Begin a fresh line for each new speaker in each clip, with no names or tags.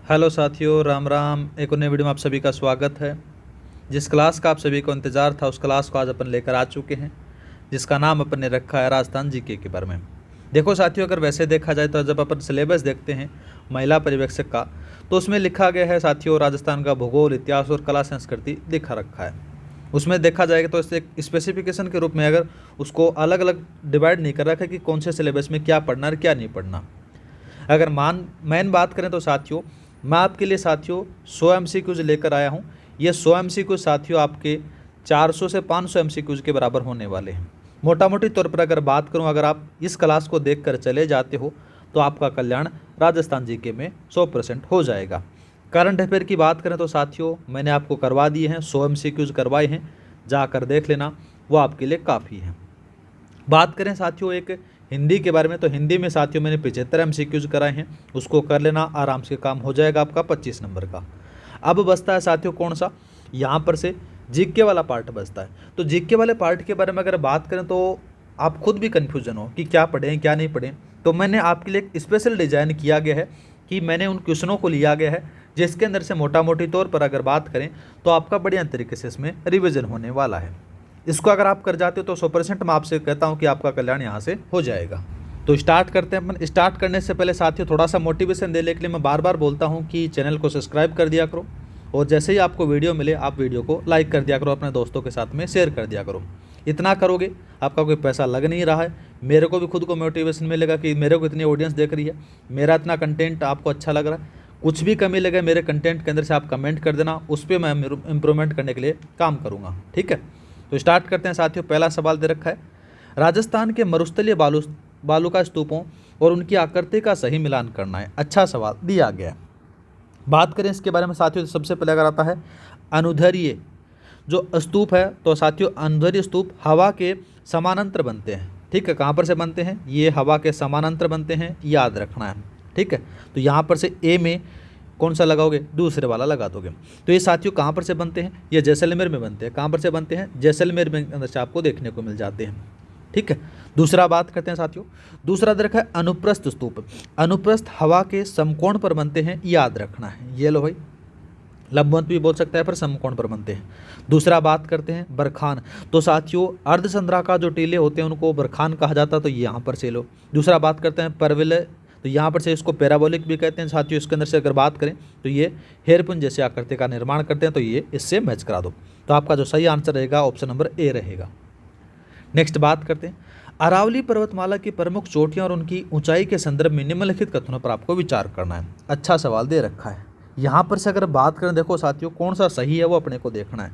Hello साथियों, राम राम। एक और नई वीडियो में आप सभी का स्वागत है। जिस क्लास का आप सभी को इंतज़ार था उस क्लास को आज अपन लेकर आ चुके हैं, जिसका नाम अपन ने रखा है राजस्थान जीके के बारे में। देखो साथियों, अगर वैसे देखा जाए तो जब अपन सिलेबस देखते हैं महिला पर्यवेक्षक का, तो उसमें लिखा गया है साथियों राजस्थान का भूगोल, इतिहास और कला संस्कृति दिखा रखा है। उसमें देखा जाएगा तो इससे एक स्पेसिफिकेशन के रूप में अगर उसको अलग अलग डिवाइड नहीं कर रखा है कि कौन से सिलेबस में क्या पढ़ना और क्या नहीं पढ़ना। अगर मेन बात करें तो साथियों, मैं आपके लिए साथियों 100 MCQs लेकर आया हूँ। ये 100 MCQs साथियों आपके 400 से 500 MCQs के बराबर होने वाले हैं। मोटा मोटी तौर पर अगर बात करूँ, अगर आप इस क्लास को देखकर चले जाते हो तो आपका कल्याण राजस्थान जीके में 100% हो जाएगा। करंट अफेयर की बात करें तो साथियों मैंने आपको करवा दिए हैं, 100 MCQs करवाए हैं, जाकर देख लेना, वो आपके लिए काफ़ी है। बात करें साथियों एक हिंदी के बारे में, तो हिंदी में साथियों मैंने 75 MCQs कराए हैं, उसको कर लेना, आराम से काम हो जाएगा आपका 25 नंबर का। अब बचता है साथियों कौन सा, यहाँ पर से जीके वाला पार्ट बचता है। तो जीके वाले पार्ट के बारे में अगर बात करें तो आप खुद भी कन्फ्यूजन हो कि क्या पढ़ें क्या नहीं पढ़ें, तो मैंने आपके लिए एक स्पेशल डिज़ाइन किया गया है कि मैंने उन क्वेश्चनों को लिया गया है जिसके अंदर से मोटा मोटी तौर पर अगर बात करें तो आपका बढ़िया तरीके से इसमें रिविज़न होने वाला है। इसको अगर आप कर जाते हो तो 100% मैं आपसे कहता हूं कि आपका कल्याण यहाँ से हो जाएगा। तो स्टार्ट करते हैं अपन। स्टार्ट करने से पहले साथियों थोड़ा सा मोटिवेशन देने के लिए मैं बार बार बोलता हूं कि चैनल को सब्सक्राइब कर दिया करो, और जैसे ही आपको वीडियो मिले आप वीडियो को लाइक कर दिया करो, अपने दोस्तों के साथ में शेयर कर दिया करो। इतना करोगे, आपका कोई पैसा लग नहीं रहा है, मेरे को भी खुद को मोटिवेशन मिलेगा कि मेरे को इतनी ऑडियंस देख रही है, मेरा इतना कंटेंट आपको अच्छा लग रहा है। कुछ भी कमी लगे मेरे कंटेंट के अंदर से आप कमेंट कर देना, उस पर मैं इम्प्रूवमेंट करने के लिए काम करूँगा, ठीक है। तो स्टार्ट करते हैं साथियों। पहला सवाल दे रखा है, राजस्थान के मरुस्थलीय बालुका स्तूपों और उनकी आकृति का सही मिलान करना है। अच्छा सवाल दिया गया है। बात करें इसके बारे में साथियों, तो सबसे पहले अगर आता है अनुदैर्ध्य जो स्तूप है, तो साथियों अनुदैर्ध्य स्तूप हवा के समानांतर बनते हैं, ठीक है। कहाँ पर से बनते हैं, ये हवा के समानांतर बनते हैं, याद रखना है, ठीक है। तो यहाँ पर से ए में कौन सा लगाओगे, दूसरे वाला लगा दोगे। तो ये साथियों कहाँ पर से बनते हैं, ये जैसलमेर में बनते हैं। कहाँ पर से बनते हैं, जैसलमेर में अंदर से आपको देखने को मिल जाते हैं, ठीक है। दूसरा बात करते हैं साथियों, दूसरा दरख है अनुप्रस्थ स्तूप। अनुप्रस्थ हवा के समकोण पर बनते हैं, याद रखना है। ये लो भाई, लंबवत भी बोल सकता है पर समकोण पर बनते हैं। दूसरा बात करते हैं बरखान। तो साथियों अर्धचंद्राकार जो टीले होते हैं उनको बरखान कहा जाता है, तो यहाँ पर से लो। दूसरा बात करते हैं परवलय, तो यहाँ पर से इसको पैराबोलिक भी कहते हैं साथियों। इसके अंदर से अगर बात करें तो ये हेयरपिन जैसे आकृति का निर्माण करते हैं, तो ये इससे मैच करा दो। तो आपका जो सही आंसर रहेगा ऑप्शन नंबर ए रहेगा। नेक्स्ट बात करते हैं अरावली पर्वतमाला की प्रमुख चोटियां और उनकी ऊंचाई के संदर्भ में निम्नलिखित कथनों पर आपको विचार करना है। अच्छा सवाल दे रखा है। यहाँ पर से अगर बात करें, देखो साथियों कौन सा सही है वो अपने को देखना है।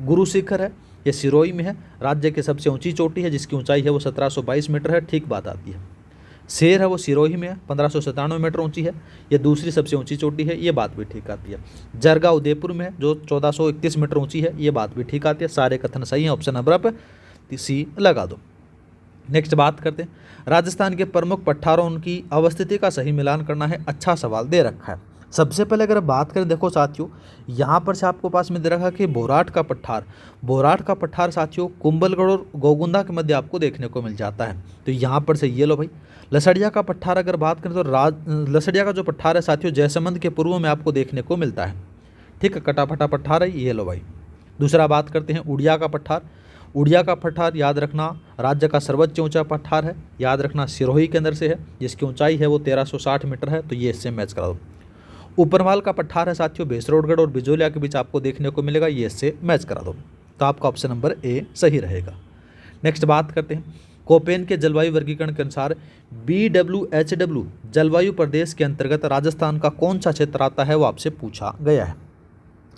गुरु शिखर है, ये सिरोही में है, राज्य की सबसे ऊंची चोटी है जिसकी ऊंचाई है वो 1722 मीटर है, ठीक बात आती है। शेर है वो सिरोही में है, 1597 मीटर ऊंची है, ये दूसरी सबसे ऊंची चोटी है, ये बात भी ठीक आती है। जरगा उदयपुर में है जो 1431 मीटर ऊंची है, ये बात भी ठीक आती है। सारे कथन सही हैं, ऑप्शन नंबर आप सी लगा दो। नेक्स्ट बात करते हैं राजस्थान के प्रमुख पठारों उनकी अवस्थिति का सही मिलान करना है। अच्छा सवाल दे रखा है। सबसे पहले अगर बात करें, देखो साथियों यहाँ पर से आपको पास में दे रखा है कि बोराट का पठार। बोराट का पठार साथियों कुंभलगढ़ और गोगुंदा के मध्य आपको देखने को मिल जाता है, तो यहाँ पर से ये लो भाई। लसड़िया का पठार अगर बात करें तो लसड़िया का जो पठार है साथियों जयसमंद के पूर्व में आपको देखने को मिलता है, ठीक है। कटाफटा पठार है, ये लो भाई। दूसरा बात करते हैं उड़िया का पठार। उड़िया का पठार याद रखना राज्य का सर्वोच्च ऊंचा पठार है, याद रखना सिरोही के अंदर से है, जिसकी ऊंचाई है वो 1360 मीटर है, तो ये इससे मैच करा दो। ऊपरवाल का पठार है साथियों भेसरोडगढ़ और बिजोलिया के बीच आपको देखने को मिलेगा, ये इससे मैच करा दो। तो आपका ऑप्शन नंबर ए सही रहेगा। नेक्स्ट बात करते हैं कोपेन के जलवायु वर्गीकरण के अनुसार BWHW जलवायु प्रदेश के अंतर्गत राजस्थान का कौन सा क्षेत्र आता है, वो आपसे पूछा गया है।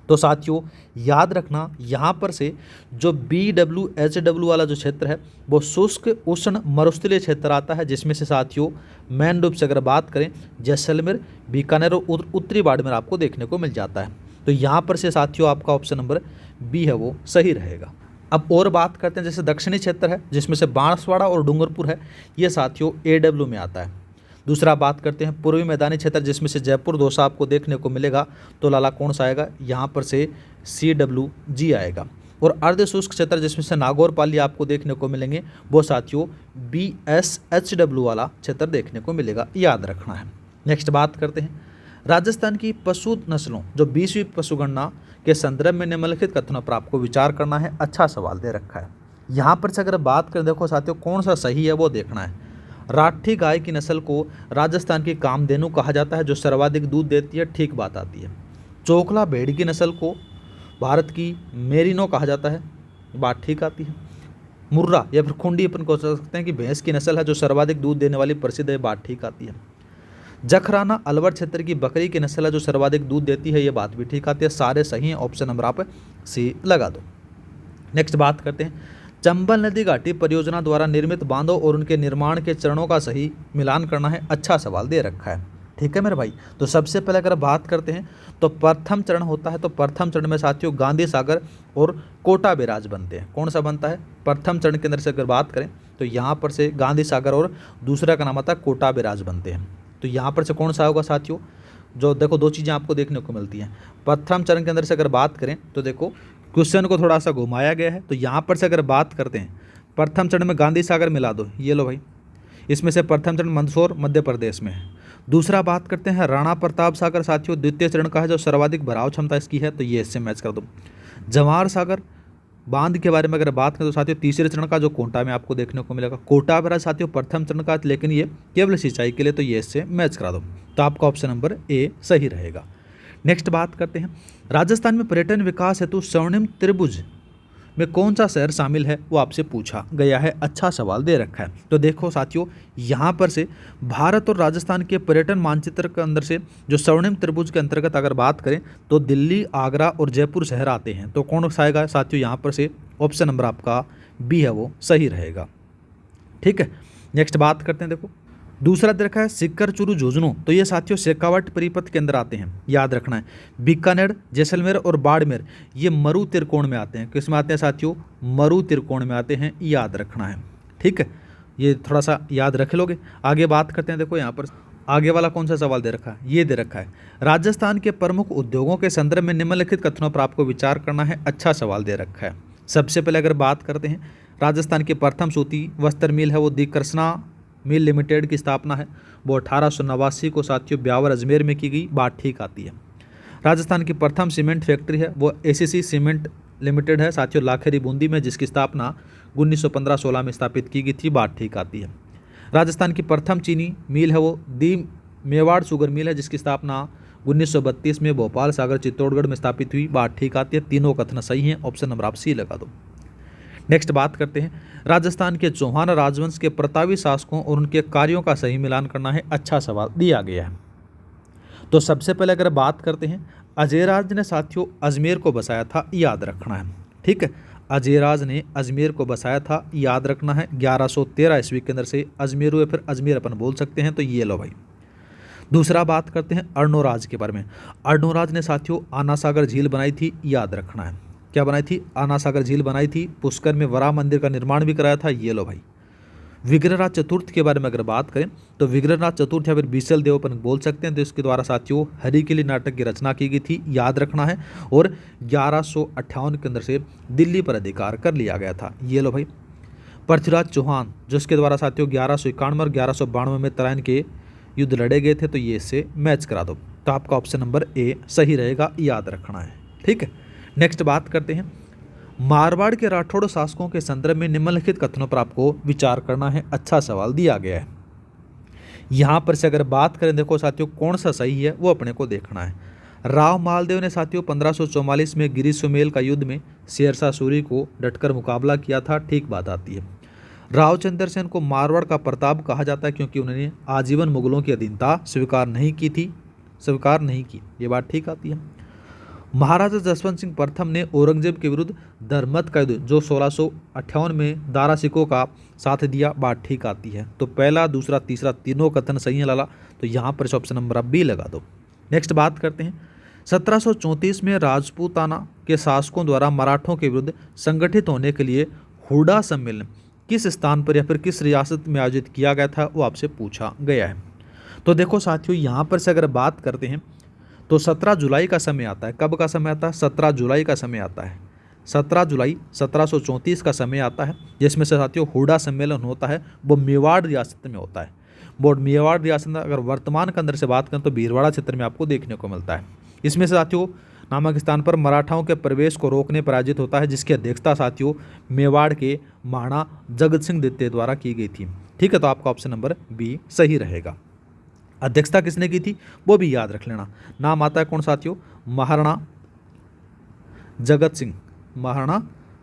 तो साथियों याद रखना यहाँ पर से जो BWHW वाला जो क्षेत्र है वो शुष्क उष्ण मरुस्थलीय क्षेत्र आता है, जिसमें से साथियों मेन रूप से अगर बात करें जैसलमेर, बीकानेर और उत्तरी बाड़मेर आपको देखने को मिल जाता है। तो यहाँ पर से साथियों आपका ऑप्शन नंबर बी है वो सही रहेगा। अब और बात करते हैं जैसे दक्षिणी क्षेत्र है जिसमें से बांसवाड़ा और डूंगरपुर है, ये साथियों AW में आता है। दूसरा बात करते हैं पूर्वी मैदानी क्षेत्र जिसमें से जयपुर दौसा आपको देखने को मिलेगा, तो लाला कौन सा आएगा, यहाँ पर से CWG आएगा। और अर्ध शुष्क क्षेत्र जिसमें से नागौर पाली आपको देखने को मिलेंगे, वो साथियों BSHW वाला क्षेत्र देखने को मिलेगा, याद रखना है। नेक्स्ट बात करते हैं राजस्थान की पशु नस्लों जो 20वीं पशुगणना के संदर्भ में निम्नलिखित कथनों पर आपको विचार करना है। अच्छा सवाल दे रखा है यहाँ पर से। अगर बात करें देखो साथियों कौन सा सही है वो देखना है। राठी गाय की नस्ल को राजस्थान की कामधेनु कहा जाता है जो सर्वाधिक दूध देती है, ठीक बात आती है। चोकला भेड़ की नस्ल को भारत की मेरिनो कहा जाता है, बात ठीक आती है। मुर्रा या फिर खुंडी अपन कह सकते हैं कि भैंस की नस्ल है जो सर्वाधिक दूध देने वाली प्रसिद्ध है, बात ठीक आती है। जखराना अलवर क्षेत्र की बकरी की नस्ल है जो सर्वाधिक दूध देती है, ये बात भी ठीक आती है। सारे सही हैं, ऑप्शन नंबर आप सी लगा दो। नेक्स्ट बात करते हैं चंबल नदी घाटी परियोजना द्वारा निर्मित बांधों और उनके निर्माण के चरणों का सही मिलान करना है। अच्छा सवाल दे रखा है, ठीक है मेरे भाई। तो सबसे पहले अगर बात करते हैं तो प्रथम चरण होता है, तो प्रथम चरण में साथियों गांधी सागर और कोटा बैराज बनते हैं। कौन सा बनता है? प्रथम चरण के अंदर से अगर बात करें तो यहाँ पर से गांधी सागर और दूसरा का नाम आता है कोटा बैराज बनते हैं। तो यहाँ पर से कौन सा होगा साथियों? जो देखो दो चीज़ें आपको देखने को मिलती हैं। प्रथम चरण के अंदर से अगर बात करें तो देखो क्वेश्चन को थोड़ा सा घुमाया गया है। तो यहाँ पर से अगर बात करते हैं प्रथम चरण में गांधी सागर मिला दो, ये लो भाई, इसमें से प्रथम चरण मंदसौर मध्य प्रदेश में है। दूसरा बात करते हैं राणा प्रताप सागर साथियों द्वितीय चरण का है जो सर्वाधिक भराव क्षमता इसकी है, तो ये इससे मैच कर दो। जवाहर सागर बांध के बारे में अगर बात करें तो साथियों तीसरे चरण का जो कोटा में आपको देखने को मिलेगा। कोटा बैराज साथियों प्रथम चरण का, लेकिन ये केवल सिंचाई के लिए, तो ये इससे मैच करा दो। तो आपका ऑप्शन नंबर ए सही रहेगा। नेक्स्ट बात करते हैं राजस्थान में पर्यटन विकास हेतु स्वर्णिम त्रिभुज में कौन सा शहर शामिल है, वो आपसे पूछा गया है। अच्छा सवाल दे रखा है। तो देखो साथियों यहाँ पर से भारत और राजस्थान के पर्यटन मानचित्र के अंदर से जो स्वर्णिम त्रिभुज के अंतर्गत अगर बात करें तो दिल्ली, आगरा और जयपुर शहर आते हैं। तो कौन सा आएगा साथियों? यहाँ पर से ऑप्शन नंबर आपका बी है, वो सही रहेगा, ठीक है। नेक्स्ट बात करते हैं, देखो दूसरा दे रखा है सिक्कर चुरू झुंझुनू, तो ये साथियों शेखावट परिपथ के अंदर आते हैं, याद रखना है। बीकानेर, जैसलमेर और बाड़मेर ये मरु त्रिकोण में आते हैं। किस में आते हैं साथियों? मरु त्रिकोण में आते हैं, याद रखना है, ठीक है। ये थोड़ा सा याद रख लोगे। आगे बात करते हैं, देखो यहाँ पर आगे वाला कौन सा सवाल दे रखा है? ये दे रखा है राजस्थान के प्रमुख उद्योगों के संदर्भ में निम्नलिखित कथनों पर आपको विचार करना है। अच्छा सवाल दे रखा है। सबसे पहले अगर बात करते हैं राजस्थान की प्रथम सूती वस्त्र मिल है वो दी कृष्णा मिल लिमिटेड की स्थापना है, वो 1889 को साथियों ब्यावर अजमेर में की गई, बात ठीक आती है। राजस्थान की प्रथम सीमेंट फैक्ट्री है वो एसीसी सीमेंट लिमिटेड है साथियों लाखेरी बूंदी में, जिसकी स्थापना 1915-16 में स्थापित की गई थी, बात ठीक आती है। राजस्थान की प्रथम चीनी मिल है वो दी मेवाड़ शुगर मिल है, जिसकी स्थापना 1932 में भोपाल, सागर, चित्तौड़गढ़ में स्थापित हुई, बात ठीक आती है। तीनों कथन सही हैं, ऑप्शन नंबर आप सी लगा दो। नेक्स्ट बात करते हैं राजस्थान के चौहान राजवंश के प्रतापी शासकों और उनके कार्यों का सही मिलान करना है। अच्छा सवाल दिया गया है। तो सबसे पहले अगर बात करते हैं अजयराज ने साथियों अजमेर को बसाया था, याद रखना है, ठीक है। अजयराज ने अजमेर को बसाया था, याद रखना है। 1113 ईस्वी के अंदर से अजमेर या फिर अजमेर अपन बोल सकते हैं, तो ये लो भाई। दूसरा बात करते हैं अर्णोराज के बारे में। अर्णोराज ने साथियों आना सागर झील बनाई थी, याद रखना है। क्या बनाई थी? आना सागर झील बनाई थी। पुष्कर में वराह मंदिर का निर्माण भी कराया था, ये लो भाई। विग्रहराज चतुर्थ के बारे में अगर बात करें तो विग्रहराज चतुर्थ या फिर बीसल देव अपन बोल सकते हैं, तो इसके द्वारा साथियों हरिकिली नाटक की रचना की गई थी, याद रखना है। और 1158 के अंदर से दिल्ली पर अधिकार कर लिया गया था, ये लो भाई। पृथ्वीराज चौहान जिसके द्वारा साथियों 1191 और 1192 में तराइन के युद्ध लड़े गए थे, तो ये इससे मैच करा दो। तो आपका ऑप्शन नंबर ए सही रहेगा, याद रखना है, ठीक है। नेक्स्ट बात करते हैं मारवाड़ के राठौड़ शासकों के संदर्भ में निम्नलिखित कथनों पर आपको विचार करना है। अच्छा सवाल दिया गया है। यहाँ पर से अगर बात करें देखो साथियों कौन सा सही है वो अपने को देखना है। राव मालदेव ने साथियों 1544 में गिरी सुमेल का युद्ध में शेरशाह सूरी को डटकर मुकाबला किया था, ठीक बात आती है। रावचंद्र सेन को मारवाड़ का प्रताप कहा जाता है क्योंकि उन्होंने आजीवन मुगलों की अधीनता स्वीकार नहीं की, ये बात ठीक आती है। महाराजा जसवंत सिंह प्रथम ने औरंगजेब के विरुद्ध धर्मत का युद्ध जो 1658 में दारा सिकों का साथ दिया, बात ठीक आती है। तो पहला, दूसरा, तीसरा तीनों कथन सही है लाला, तो यहाँ पर ऑप्शन नंबर आप बी लगा दो। नेक्स्ट बात करते हैं 1734 में राजपूताना के शासकों द्वारा मराठों के विरुद्ध संगठित होने के लिए हुडा सम्मेलन किस स्थान पर या फिर किस रियासत में आयोजित किया गया था, वो आपसे पूछा गया है। तो देखो साथियों यहाँ पर से अगर बात करते हैं तो 17 जुलाई का समय आता है। कब का समय आता है? 17 जुलाई का समय आता है। 17 जुलाई 1734 का समय आता है, जिसमें से साथियों हुडा सम्मेलन होता है, वो मेवाड़ रियासत में होता है। बोर्ड मेवाड़ रियासत, अगर वर्तमान के अंदर से बात करें तो भीलवाड़ा क्षेत्र में आपको देखने को मिलता है। इसमें से साथियों नामक स्थान पर मराठाओं के प्रवेश को रोकने पर आयोजित होता है, जिसकी अध्यक्षता साथियों मेवाड़ के महाराणा जगत सिंह द्वितीय द्वारा की गई थी। ठीक है, तो आपका ऑप्शन नंबर बी सही रहेगा। अध्यक्षता किसने की थी वो भी याद रख लेना। नाम आता है कौन साथियों, महाराणा जगत सिंह, महाराणा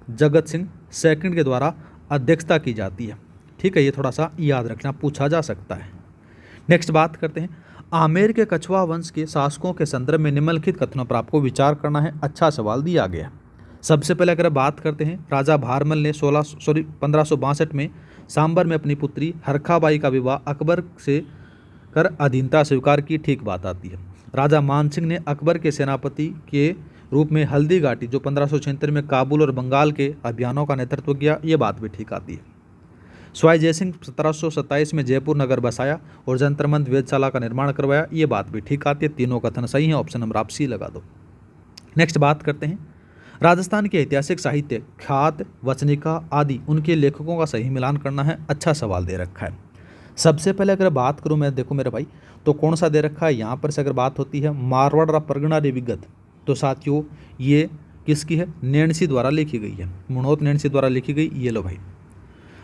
जगत सिंह सेकंड के द्वारा अध्यक्षता की जाती है। ठीक है, ये थोड़ा सा याद रखना, पूछा जा सकता है। नेक्स्ट बात करते हैं, आमेर के कछवा वंश के शासकों के संदर्भ में निम्नलिखित कथनों पर आपको विचार करना है। अच्छा सवाल दिया गया। सबसे पहले अगर बात करते हैं, राजा भारमल ने 1562 में सांबर में अपनी पुत्री हरखाबाई का विवाह अकबर से कर अधीनता स्वीकार की। ठीक बात आती है। राजा मानसिंह ने अकबर के सेनापति के रूप में हल्दी घाटी जो 1576 में काबुल और बंगाल के अभियानों का नेतृत्व किया, ये बात भी ठीक आती है। स्वाई जयसिंह 1727 में जयपुर नगर बसाया और जंतर मंतर वेधशाला का निर्माण करवाया, ये बात भी ठीक आती है। तीनों कथन सही है, ऑप्शन नंबर आप सी लगा दो। नेक्स्ट बात करते हैं, राजस्थान के ऐतिहासिक साहित्य ख्यात वचनिका आदि उनके लेखकों का सही मिलान करना है। अच्छा सवाल दे रखा है। सबसे पहले अगर बात करूं मैं, देखो मेरे भाई, तो कौन सा दे रखा है यहाँ पर से अगर बात होती है मारवाड़ परगना रे विगत, तो साथियों ये किसकी है, नैणसी द्वारा लिखी गई है, मनोहर नैणसी द्वारा लिखी गई। ये लो भाई।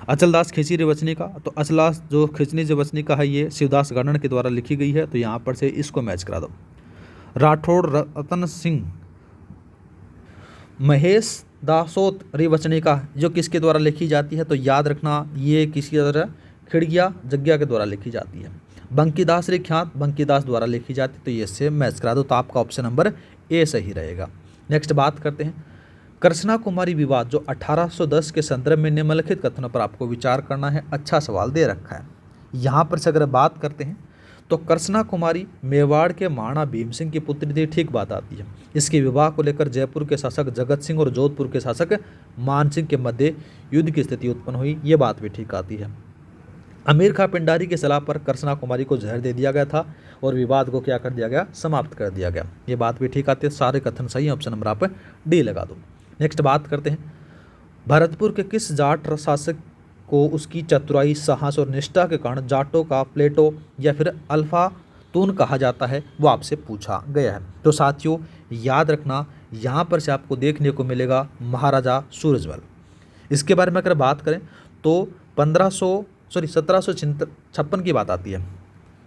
अचलदास खिंची रे वचनिका, तो अचलदास जो खिंचनी जो वचनिका है ये शिवदास गार्डन के द्वारा लिखी गई है, तो यहाँ पर से इसको मैच करा दो। राठौड़ रतन सिंह महेश दासोत रे वचनिका जो किसके द्वारा लिखी जाती है, तो याद रखना ये किसी तरह खिड़गिया जग्या के द्वारा लिखी जाती है। बंकीदास रे ख्यात बंकीदास द्वारा लिखी जाती है, तो ये से मैच करा दो, तो आपका ऑप्शन नंबर ए सही रहेगा। नेक्स्ट बात करते हैं, कृष्णा कुमारी विवाद जो 1810 के संदर्भ में निम्नलिखित कथनों पर आपको विचार करना है। अच्छा सवाल दे रखा है। यहाँ पर से अगर बात करते हैं तो कृष्णा कुमारी मेवाड़ के महाराणा भीम सिंह की पुत्री थी। ठीक बात आती है। इसके विवाह को लेकर जयपुर के शासक जगत सिंह और जोधपुर के शासक मान सिंह के मध्य युद्ध की स्थिति उत्पन्न हुई, ये बात भी ठीक आती है। अमीर खां पिंडारी की सलाह पर कृष्णा कुमारी को जहर दे दिया गया था और विवाद को क्या कर दिया गया, समाप्त कर दिया गया, ये बात भी ठीक आती है। सारे कथन सही, ऑप्शन नंबर आप डी लगा दो। नेक्स्ट बात करते हैं, भरतपुर के किस जाट शासक को उसकी चतुराई साहस और निष्ठा के कारण जाटों का प्लेटो या फिर अल्फातून कहा जाता है, वो आपसे पूछा गया है। तो साथियों याद रखना, यहाँ पर से आपको देखने को मिलेगा महाराजा सूरजमल। इसके बारे में अगर बात करें तो 1756 की बात आती है।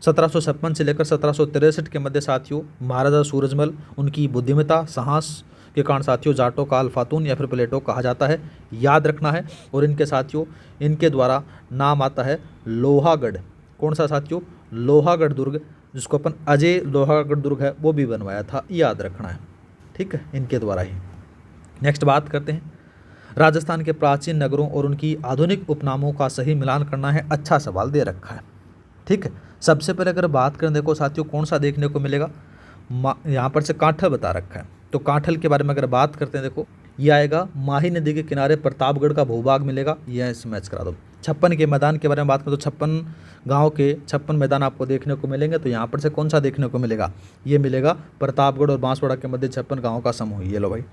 1756 से लेकर 1763 के मध्य साथियों महाराजा सूरजमल उनकी बुद्धिमत्ता साहस के कारण साथियों जाटों का अल्फातून या फिर प्लेटो कहा जाता है, याद रखना है। और इनके साथियों इनके द्वारा नाम आता है लोहागढ़। कौन सा साथियों, लोहागढ़ दुर्ग, जिसको अपन अजय लोहागढ़ दुर्ग है वो भी बनवाया था, याद रखना है। ठीक है, इनके द्वारा ही। नेक्स्ट बात करते हैं, राजस्थान के प्राचीन नगरों और उनकी आधुनिक उपनामों का सही मिलान करना है। अच्छा सवाल दे रखा है। ठीक है, सबसे पहले अगर बात करें देखो साथियों कौन सा देखने को मिलेगा, यहाँ पर से काठल बता रखा है, तो काठल के बारे में अगर बात करते हैं देखो ये आएगा माही नदी के किनारे प्रतापगढ़ का भूभाग मिलेगा, यह इस मैच करा दो। 56 के मैदान के बारे में बात करें तो 56 गांव के 56 मैदान आपको देखने को मिलेंगे, तो यहाँ पर से कौन सा देखने को मिलेगा, ये मिलेगा प्रतापगढ़ और बांसवाड़ा के मध्य 56 गाँव का समूह। ये लो भाई।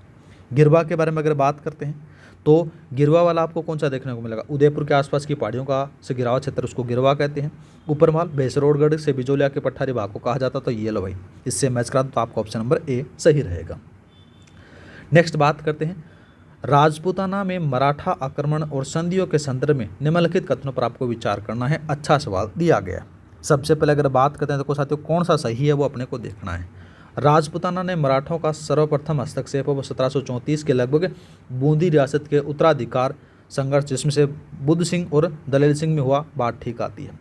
गिरवा के बारे में अगर बात करते हैं तो गिरवा वाला आपको कौन सा देखने को मिलेगा, उदयपुर के आसपास की पहाड़ियों का से गिरावा क्षेत्र, उसको गिरवा कहते हैं। ऊपरमाल भैंसरोडगढ़ से बिजोलिया के पठारी भाग को कहा जाता, तो ये लो भाई, इससे मैच करा दो, तो आपका ऑप्शन नंबर ए सही रहेगा। नेक्स्ट बात करते हैं, राजपूताना में मराठा आक्रमण और संधियों के संदर्भ में निम्नलिखित कथनों पर आपको विचार करना है। अच्छा सवाल दिया गया। सबसे पहले अगर बात करते हैं देखो साथियों कौन सा सही है वो अपने को देखना है। राजपूताना ने मराठों का सर्वप्रथम हस्तक्षेप 1734 के लगभग बूंदी रियासत के उत्तराधिकार संघर्ष जिसमें से बुद्ध सिंह और दलेल सिंह में हुआ, बात ठीक आती है।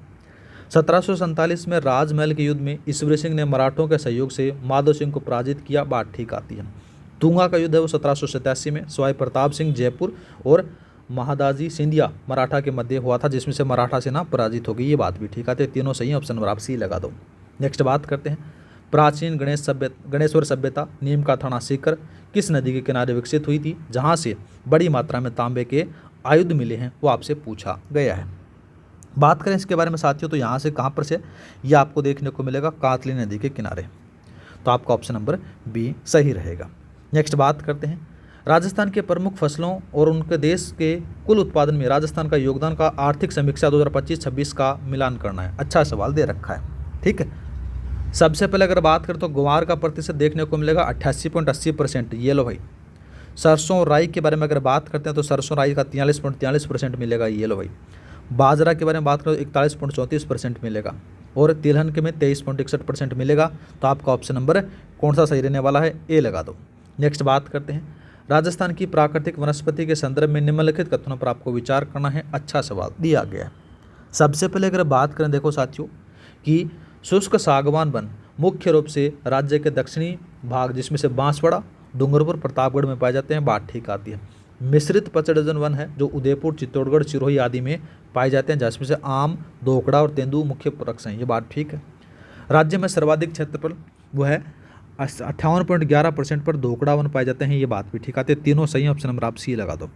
1747 में राजमहल के युद्ध में ईश्वरी सिंह ने मराठों के सहयोग से माधव सिंह को पराजित किया, बात ठीक आती है। तुंगा का युद्ध है वो 1787 में स्वाई प्रताप सिंह जयपुर और महादाजी सिंधिया मराठा के मध्य हुआ था, जिसमें से मराठा सेना पराजित हो गई, ये बात भी ठीक आती है। तीनों सही, ऑप्शन नंबर आप सी लगा दो। नेक्स्ट बात करते हैं, प्राचीन गणेश्वर सभ्यता नीम का थाना सीकर किस नदी के किनारे विकसित हुई थी, जहाँ से बड़ी मात्रा में तांबे के आयुध मिले हैं, वो आपसे पूछा गया है। बात करें इसके बारे में साथियों तो यहाँ से कहाँ पर से यह आपको देखने को मिलेगा, कातली नदी के किनारे, तो आपका ऑप्शन नंबर बी सही रहेगा। नेक्स्ट बात करते हैं, राजस्थान के प्रमुख फसलों और उनके देश के कुल उत्पादन में राजस्थान का योगदान का आर्थिक समीक्षा 2025-26 का मिलान करना है। अच्छा सवाल दे रखा है। ठीक है, सबसे पहले अगर बात करें तो ग्वार का प्रतिशत देखने को मिलेगा 88.80%। ये लो भाई। सरसों और राई के बारे में अगर बात करते हैं तो सरसों राई का 43.43% मिलेगा। ये लो भाई। बाजरा के बारे में बात करें तो 41.34% मिलेगा और तिलहन के में 23.61% मिलेगा। तो आपका ऑप्शन नंबर कौन सा सही रहने वाला है? ए लगा दो। नेक्स्ट बात करते हैं, राजस्थान की प्राकृतिक वनस्पति के संदर्भ में निम्नलिखित कथनों पर आपको विचार करना है। अच्छा सवाल दिया गया है। सबसे पहले अगर बात करें देखो साथियों कि शुष्क सागवान वन मुख्य रूप से राज्य के दक्षिणी भाग जिसमें से बांसवाड़ा, डूंगरपुर, प्रतापगढ़ में पाए जाते हैं, बात ठीक आती है। मिश्रित पचडजन वन है जो उदयपुर, चित्तौड़गढ़, सिरोही आदि में पाए जाते हैं, जिसमें से आम, दोकड़ा और तेंदू मुख्य वृक्ष हैं। ये बात ठीक है। राज्य में सर्वाधिक क्षेत्रफल वो है 58.11% पर दोकड़ा वन पाए जाते हैं। ये बात भी ठीक आती है। तीनों सही, ऑप्शन नंबर आप सी लगा दो।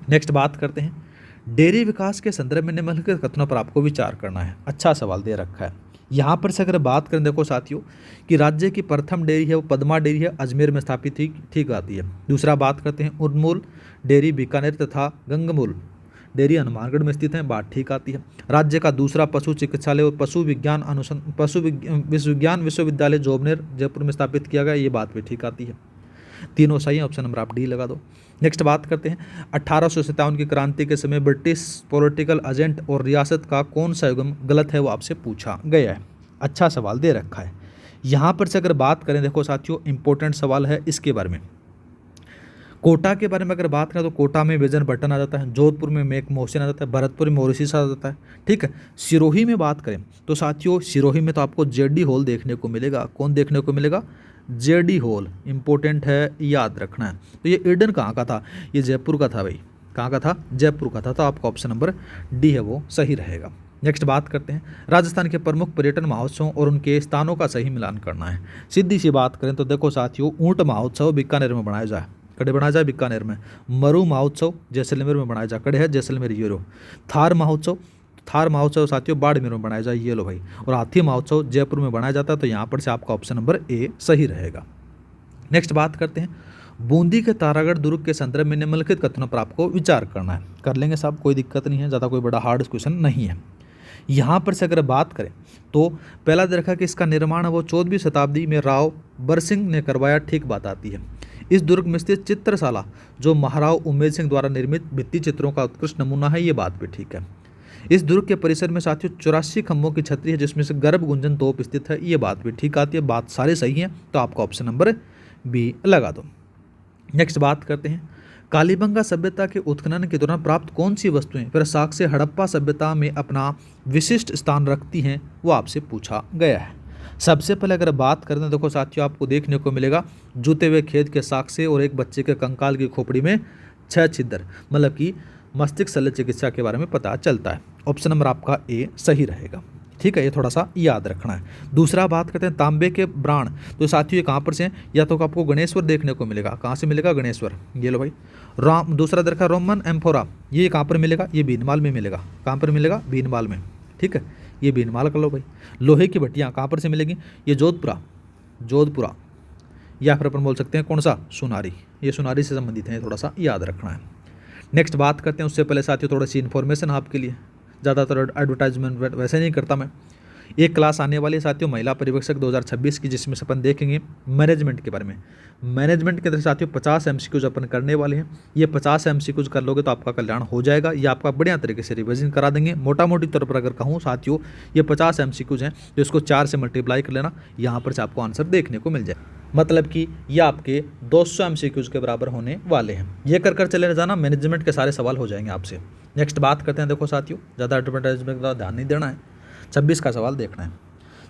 नेक्स्ट बात करते हैं, डेयरी विकास के संदर्भ में निम्नलिखित कथनों पर आपको विचार करना है। अच्छा सवाल दे रखा है। यहाँ पर से अगर बात करें देखो साथियों कि राज्य की प्रथम डेयरी है वो पद्मा डेयरी है, अजमेर में स्थापित थी, ठीक आती है। दूसरा बात करते हैं, उन्मूल डेयरी बीकानेर तथा गंगमूल डेयरी हनुमानगढ़ में स्थित है, बात ठीक आती है। राज्य का दूसरा पशु चिकित्सालय और पशु विज्ञान विश्वविद्यालय जोबनेर जयपुर में स्थापित किया गया, ये बात भी ठीक आती है। तीनों सही है, ऑप्शन नंबर आप डी लगा दो। नेक्स्ट बात करते हैं, 1857 की क्रांति के समय ब्रिटिश पॉलिटिकल एजेंट और रियासत का कौन सा युग्म गलत है वो आपसे पूछा गया है। अच्छा सवाल दे रखा है। यहाँ पर से अगर बात करें देखो साथियों इंपॉर्टेंट सवाल है इसके बारे में। कोटा के बारे में अगर बात करें तो कोटा में विजन बटन आ जाता है, जोधपुर में मेक मोहसिन आ जाता है, भरतपुर में मॉरिशस आ जाता है। ठीक है, सिरोही में बात करें तो साथियों सिरोही में तो आपको जेडी हॉल देखने को मिलेगा। कौन देखने को मिलेगा? JD hall. इंपॉर्टेंट है, याद रखना है। तो ये ईडन कहाँ का था? ये जयपुर का था भाई। कहाँ का था? जयपुर का था। तो आपका ऑप्शन नंबर डी है वो सही रहेगा। नेक्स्ट बात करते हैं, राजस्थान के प्रमुख पर्यटन महोत्सव और उनके स्थानों का सही मिलान करना है। सीधी सी बात करें तो देखो साथियों ऊंट महोत्सव बीकानेर में बनाया जाए, कड़े बनाया जाए बीकानेर में। मरु महोत्सव जैसलमेर में बनाया जाए, कड़े है जैसलमेर। ये लो। थार महोत्सव साथियों बाड़मेर में बनाया जाए, ये लो भाई। और हाथी महोत्सव जयपुर में बनाया जाता है। तो यहाँ पर से आपका ऑप्शन नंबर ए सही रहेगा। नेक्स्ट बात करते हैं, बूंदी के तारागढ़ दुर्ग के संदर्भ में निम्नलिखित कथनों पर आपको विचार करना है। कर लेंगे साहब, कोई दिक्कत नहीं है, ज़्यादा कोई बड़ा हार्ड क्वेश्चन नहीं है। यहाँ पर से अगर बात करें तो पहला देखा कि इसका निर्माण है वो 14वीं शताब्दी में राव बरसिंह ने करवाया, ठीक बात आती है। इस दुर्ग में स्थित चित्रशाला जो महाराव उमेद सिंह द्वारा निर्मित भित्ति चित्रों का उत्कृष्ट नमूना है, ये बात भी ठीक है। इस दुर्ग के परिसर में साथियों 84 खंभों की छतरी है जिसमें से गर्भ गुंजन तोप स्थित है, ये बात भी ठीक आती है। बात सारे सही हैं, तो आपका ऑप्शन नंबर बी लगा दो। नेक्स्ट बात करते हैं, कालीबंगा सभ्यता के उत्खनन के दौरान प्राप्त कौन सी वस्तुएं फिर साक्ष्य से हड़प्पा सभ्यता में अपना विशिष्ट स्थान रखती हैं, वो आपसे पूछा गया है। सबसे पहले अगर बात करें तो देखो साथियों आपको देखने को मिलेगा जूते हुए खेत के साक्ष्य और एक बच्चे के कंकाल की खोपड़ी में 6 छिद्र, मतलब कि मस्तिष्क शल्य चिकित्सा के बारे में पता चलता है। ऑप्शन नंबर आपका ए सही रहेगा। ठीक है, ये थोड़ा सा याद रखना है। दूसरा बात करते हैं तांबे के ब्राण, तो साथियों ये कहाँ पर से हैं? या तो आपको गणेश्वर देखने को मिलेगा। कहाँ से मिलेगा? गणेश्वर। ये लो भाई। दूसरा देखा रोमन एम्फोरा, ये कहाँ पर मिलेगा? ये भीनमाल में मिलेगा। कहाँ पर मिलेगा? भीनमाल में। ठीक है, ये भीनमाल कर लो भाई। लोहे की भट्टियाँ कहाँ पर से मिलेगी? ये जोधपुरा, या फिर अपन बोल सकते हैं कौन सा? सोनारी। ये सोनारी से संबंधित है, थोड़ा सा याद रखना है। नेक्स्ट बात करते हैं, उससे पहले साथियों थोड़ी सी इन्फॉर्मेशन आपके लिए, ज़्यादातर एडवर्टाइजमेंट वैसे नहीं करता मैं। एक क्लास आने वाली है साथियों महिला पर्यवेक्षक 2026 की, जिसमें से अपन देखेंगे मैनेजमेंट के बारे में। मैनेजमेंट के अंदर साथियों 50 MCQs अपन करने वाले हैं। ये 50 MCQs कर लोगे तो आपका कल्याण हो जाएगा। ये आपका बढ़िया तरीके से रिविजन करा देंगे। मोटा मोटी तौर पर अगर कहूँ साथियों ये 50 MCQs हैं, तो इसको 4 से मल्टीप्लाई कर लेना, यहाँ पर से आपको आंसर देखने को मिल जाए। मतलब कि ये आपके 200 MCQs के बराबर होने वाले हैं। ये कर चले जाना, मैनेजमेंट के सारे सवाल हो जाएंगे आपसे। नेक्स्ट बात करते हैं, देखो साथियों ज़्यादा एडवर्टाइजमेंट का ध्यान नहीं देना है, 26 का सवाल देखना है।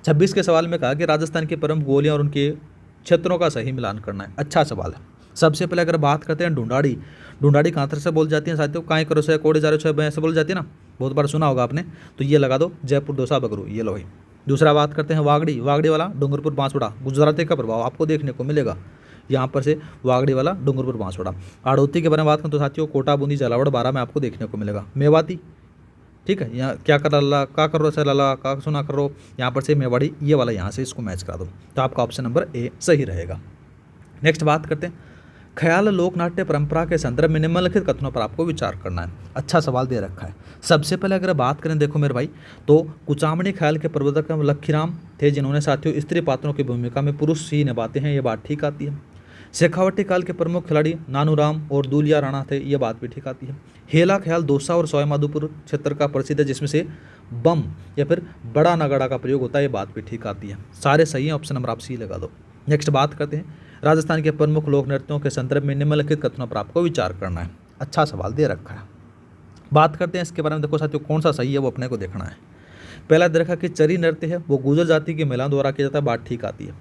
26 के सवाल में कहा कि राजस्थान के प्रमुख बोलियां और उनके क्षेत्रों का सही मिलान करना है। अच्छा सवाल है। सबसे पहले अगर बात करते हैं ढूंढाड़ी कहाँ तरह से बोल जाती है साथियों? काएँ करो से कोड़े जारो छः ऐसे बोल जाती है ना, बहुत बार सुना होगा आपने। तो ये लगा दो, जयपुर दोसा बगरू, ये लो भाई। दूसरा बात करते हैं वागड़ी वाला डूंगरपुर बांसवाड़ा, गुजराती का प्रभाव आपको देखने को मिलेगा यहाँ पर से। वागड़ी वाला डूंगरपुर बांसवाड़ा। आड़ोती के बारे में बात करें तो साथियों कोटा बूंदी झालावाड़ बारह में आपको देखने को मिलेगा। मेवाती, ठीक है, यहाँ क्या कर ला का कर रो से लाला का सुना कर रो, यहाँ पर से मेवाड़ी, ये वाला यहाँ से इसको मैच करा दो। तो आपका ऑप्शन नंबर ए सही रहेगा। नेक्स्ट बात करते हैं, ख्याल लोक नाट्य परंपरा के संदर्भ में निम्नलिखित कथनों पर आपको विचार करना है। अच्छा सवाल दे रखा है। सबसे पहले अगर बात करें देखो मेरे भाई, तो कुचामणी ख्याल के प्रवर्तक लखीराम थे, जिन्होंने साथियों स्त्री पात्रों की भूमिका में पुरुष ही निभाते हैं, ये बात ठीक आती है। शेखावटी काल के प्रमुख खिलाड़ी नानूराम और दूलिया राणा थे, ये बात भी ठीक आती है। हेला ख्याल दौसा और सवाईमाधोपुर क्षेत्र का प्रसिद्ध है, जिसमें से बम या फिर बड़ा नगाड़ा का प्रयोग होता है, ये बात भी ठीक आती है। सारे सही हैं, ऑप्शन नंबर आप सी लगा दो। नेक्स्ट बात करते हैं राजस्थान के प्रमुख लोक नृत्यों के संदर्भ में निम्नलिखित कथनों पर आपको विचार करना है। अच्छा सवाल दे रखा है। बात करते हैं इसके बारे में। देखो साथियों, कौन सा सही है वो अपने को देखना है। पहला दे रखा कि चरी नृत्य है वो गुर्जर जाति की महिलाओं द्वारा किया जाता है, बात ठीक आती है।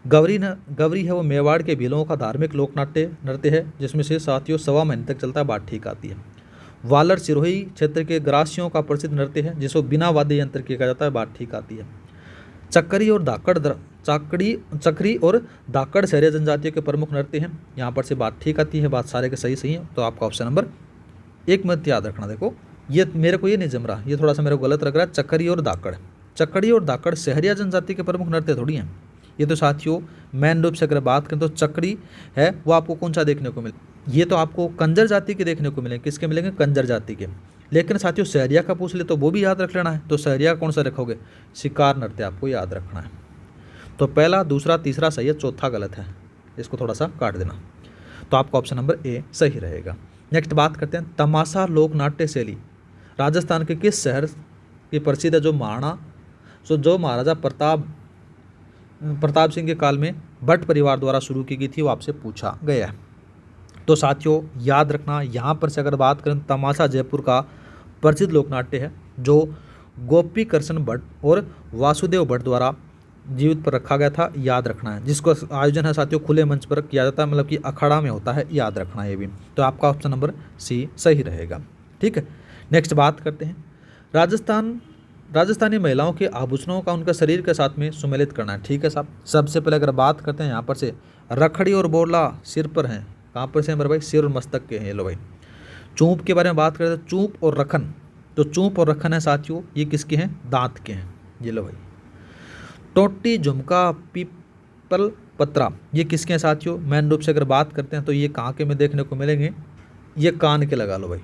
गवरी है वो मेवाड़ के भीलों का धार्मिक लोकनाट्य नृत्य है, जिसमें से साथियों 1.25 महीने तक चलता है, बात ठीक आती है। वालर सिरोही क्षेत्र के ग्रासियों का प्रसिद्ध नृत्य है, जिसको बिना वाद्य यंत्र किया जाता है, बात ठीक आती है। चक्री और धाकड़ शहरी जनजातियों के प्रमुख नृत्य हैं, यहाँ पर से बात ठीक आती है। बात सारे के सही है, तो आपका ऑप्शन नंबर 1 मत याद रखना। देखो ये मेरे को ये नहीं जम रहा, ये थोड़ा सा मेरे को गलत लग रहा है। चक्री और धाकड़ शहरिया जनजाति के प्रमुख नृत्य थोड़ी हैं। ये तो साथियों मेन रूप से अगर बात करें तो चक्री है वो आपको कौन सा देखने को मिले, ये तो आपको कंजर जाति के देखने को मिलेंगे। किसके मिलेंगे? कंजर जाति के। लेकिन साथियों शहरिया का पूछ ले तो वो भी याद रख लेना है, तो शहरिया कौन सा रखोगे? शिकार नृत्य आपको याद रखना है। तो पहला, दूसरा, तीसरा सही है, चौथा गलत है, इसको थोड़ा सा काट देना। तो आपका ऑप्शन नंबर ए सही रहेगा। नेक्स्ट बात करते हैं तमाशा लोक नाट्य शैली राजस्थान के किस शहर की प्रसिद्ध है, जो महाराजा प्रताप सिंह के काल में भट्ट परिवार द्वारा शुरू की गई थी, वो आपसे पूछा गया है। तो साथियों याद रखना, यहाँ पर से अगर बात करें तमाशा जयपुर का प्रसिद्ध लोकनाट्य है, जो गोपी कृष्ण भट्ट और वासुदेव भट्ट द्वारा जीवित पर रखा गया था, याद रखना है। जिसको आयोजन है साथियों खुले मंच पर किया जाता है, मतलब कि अखाड़ा में होता है, याद रखना है ये भी। तो आपका ऑप्शन नंबर सी सही रहेगा। ठीक है, नेक्स्ट बात करते हैं राजस्थानी महिलाओं के आभूषणों का उनका शरीर के साथ में सुमेलित करना है। ठीक है साहब, सबसे पहले अगर बात करते हैं यहाँ पर से रखड़ी और बोरला सिर पर हैं, कहाँ पर से मेरे भाई? सिर और मस्तक के हैं। ये लो भाई। चूंप के बारे में बात करते हैं, चूंप और रखन, तो चूंप और रखन है साथियों, ये किसके हैं? दांत के हैं। ये लो भाई। टोटी, झुमका, पीपल, पत्रा, ये किसके हैं साथियों? मेन रूप से अगर बात करते हैं तो ये कहाँ के में देखने को मिलेंगे? ये कान के लगा लो भाई।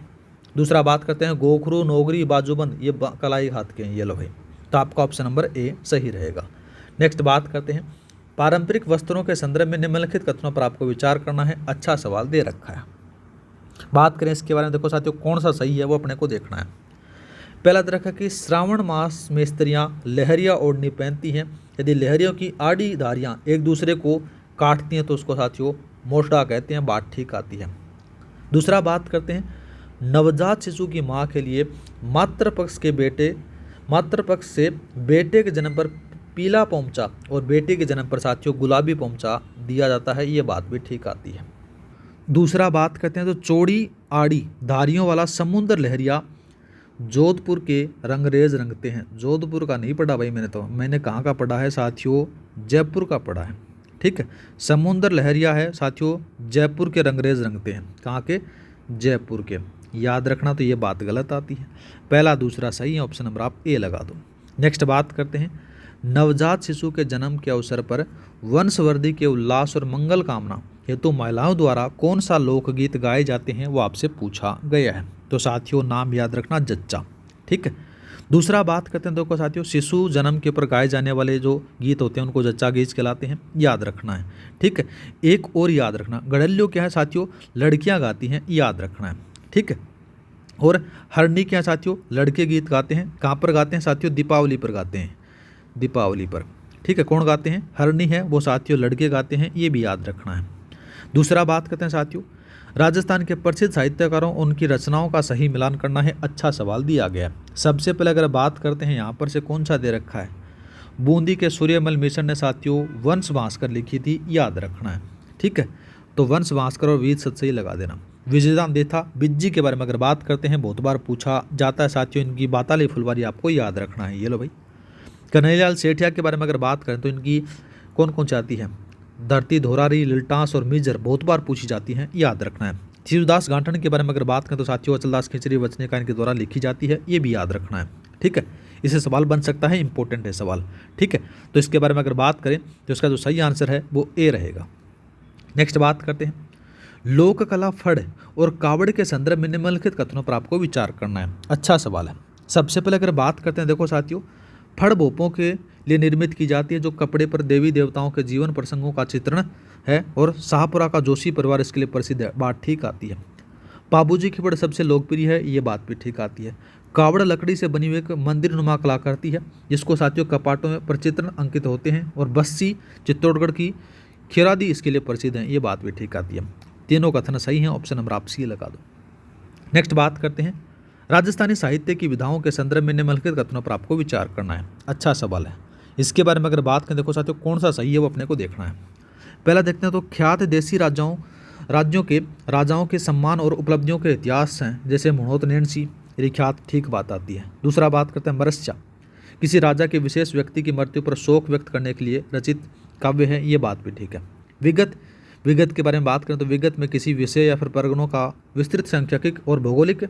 दूसरा बात करते हैं गोखरू, नोगरी, बाजूबंद, ये कलाई हाथ के हैं। ये लो भाई। तो आपका ऑप्शन नंबर ए सही रहेगा। नेक्स्ट बात करते हैं पारंपरिक वस्त्रों के संदर्भ में निम्नलिखित कथनों पर आपको विचार करना है। अच्छा सवाल दे रखा है। बात करें इसके बारे में, देखो साथियों कौन सा सही है वो अपने को देखना है। पहला दे रखा कि श्रावण मास में स्त्रियां लहरिया ओढ़नी पहनती हैं। यदि लहरियों की आड़ी धारियां एक दूसरे को काटती हैं तो उसको साथियों मोशड़ा कहते हैं, बात ठीक आती है। दूसरा बात करते हैं नवजात शिशु की मां के लिए मातृपक्ष से बेटे के जन्म पर पीला पोमचा और बेटी के जन्म पर साथियों गुलाबी पोमचा दिया जाता है, ये बात भी ठीक आती है। दूसरा बात करते हैं तो चौड़ी आड़ी धारियों वाला समुद्र लहरिया जोधपुर के रंगरेज रंगते हैं। जोधपुर का नहीं पढ़ा भाई मैंने कहाँ का पढ़ा है साथियों? जयपुर का पढ़ा है। ठीक है, समुद्र लहरिया है साथियों, जयपुर के रंगरेज रंगते हैं। कहाँ के? जयपुर के। याद रखना, तो ये बात गलत आती है। पहला दूसरा सही है, ऑप्शन नंबर आप ए लगा दो। नेक्स्ट बात करते हैं नवजात शिशु के जन्म के अवसर पर वंशवृद्धि के उल्लास और मंगल कामना हेतु महिलाओं द्वारा कौन सा लोकगीत गाए जाते हैं, वो आपसे पूछा गया है। तो साथियों नाम याद रखना, जच्चा। ठीक है। दूसरा बात करते हैं देखो साथियों शिशु जन्म के ऊपर गाए जाने वाले जो गीत होते हैं उनको जच्चा गीत कहलाते हैं, याद रखना है। ठीक है, एक और याद रखना, गड़ल्यो क्या है साथियों? लड़कियां गाती हैं, याद रखना है। ठीक है, और हरनी क्या साथियों? लड़के गीत गाते हैं। कहाँ पर गाते हैं साथियों? दीपावली पर गाते हैं, दीपावली पर। ठीक है, कौन गाते हैं? हरनी है वो साथियों लड़के गाते हैं, ये भी याद रखना है। दूसरा बात करते हैं साथियों राजस्थान के प्रसिद्ध साहित्यकारों उनकी रचनाओं का सही मिलान करना है। अच्छा सवाल दिया गया है। सबसे पहले अगर बात करते हैं यहाँ पर से कौन सा दे रखा है? बूंदी के सूर्यमल मिश्र ने साथियों वंश भास्कर लिखी थी, याद रखना है। ठीक है, तो वंश भास्कर और वीर सत सही लगा देना। विजयदान देथा बिज्जी के बारे में अगर बात करते हैं बहुत बार पूछा जाता है साथियों, इनकी बाताली फुलवारी आपको याद रखना है। ये लो भाई। कन्हैयालाल सेठिया के बारे में अगर बात करें तो इनकी कौन कौन सी आती है? धरती, धोरारी, लिलटास और मिजर बहुत बार पूछी जाती हैं, याद रखना है। शिवदास गांठन के बारे में अगर बात करें तो साथियों अचलदास खिचड़ी वचने का इनके द्वारा लिखी जाती है, ये भी याद रखना है। ठीक है, इससे सवाल बन सकता है, इंपॉर्टेंट है सवाल। ठीक है, तो इसके बारे में अगर बात करें तो इसका जो सही आंसर है वो ए रहेगा। नेक्स्ट बात करते हैं लोक कला फड़ और कावड़ के संदर्भ में निम्नलिखित कथनों पर आपको विचार करना है। अच्छा सवाल है। सबसे पहले अगर बात करते हैं, देखो साथियों, फड़ भोपों के लिए निर्मित की जाती है, जो कपड़े पर देवी देवताओं के जीवन प्रसंगों का चित्रण है, और शाहपुरा का जोशी परिवार इसके लिए प्रसिद्ध है, बात ठीक आती है। बाबूजी की फड़ सबसे लोकप्रिय है, ये बात भी ठीक आती है। कावड़ लकड़ी से बनी हुई एक मंदिर नुमा कलाकृति है, जिसको साथियों कपाटों में प्रचित्रण अंकित होते हैं, और बस्सी चित्तौड़गढ़ की खेरादी इसके लिए प्रसिद्ध है, ये बात भी ठीक आती है। तीनों कथन सही हैं, ऑप्शन नंबर आप सी लगा दो। नेक्स्ट बात करते हैं, राजस्थानी साहित्य की विधाओं के संदर्भ में निम्नलिखित कथनों पर आपको विचार करना है। अच्छा सवाल है। इसके बारे में अगर बात करें, देखो साथियों, कौन सा सही है वो अपने को देखना है। पहला देखते हैं, तो ख्यात देसी राज्यों के राजाओं के सम्मान और उपलब्धियों के इतिहास हैं, जैसे मुणोत नैणसी, ये ख्यात ठीक बात आती है। दूसरा बात करते हैं, मरस्या किसी राजा के विशेष व्यक्ति की मृत्यु पर शोक व्यक्त करने के लिए रचित काव्य है, ये बात भी ठीक है। विगत के बारे में बात करें तो विगत में किसी विषय या फिर परगणों का विस्तृत सांख्यिक और भौगोलिक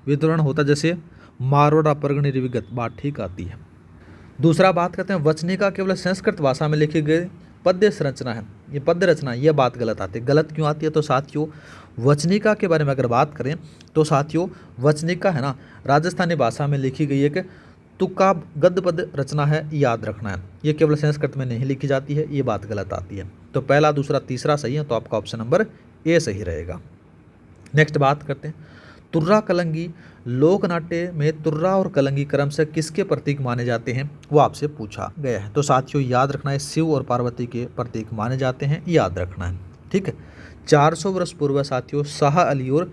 वितरण होता है, जैसे मारवाड़ परगणी विगत, बात ठीक आती है। दूसरा बात करते हैं, वचनिका केवल संस्कृत भाषा में लिखी गई पद्य रचना है, ये पद्य रचना, ये बात गलत आती है। गलत क्यों आती है, तो साथियों वचनिका के बारे में अगर बात करें तो साथियों वचनिका है ना, राजस्थानी भाषा में लिखी गई एक तुक्का गद्य पद्य रचना है, याद रखना है। ये केवल संस्कृत में नहीं लिखी जाती है, ये बात गलत आती है। तो पहला दूसरा तीसरा सही है, तो आपका ऑप्शन नंबर ए सही रहेगा। नेक्स्ट बात करते हैं, तुर्रा कलंगी लोकनाट्य में तुर्रा और कलंगी क्रम से किसके प्रतीक माने जाते हैं, वो आपसे पूछा गया है। तो साथियों याद रखना है, शिव और पार्वती के प्रतीक माने जाते हैं, याद रखना है, ठीक है। 400 वर्ष पूर्व साथियों शाह अली और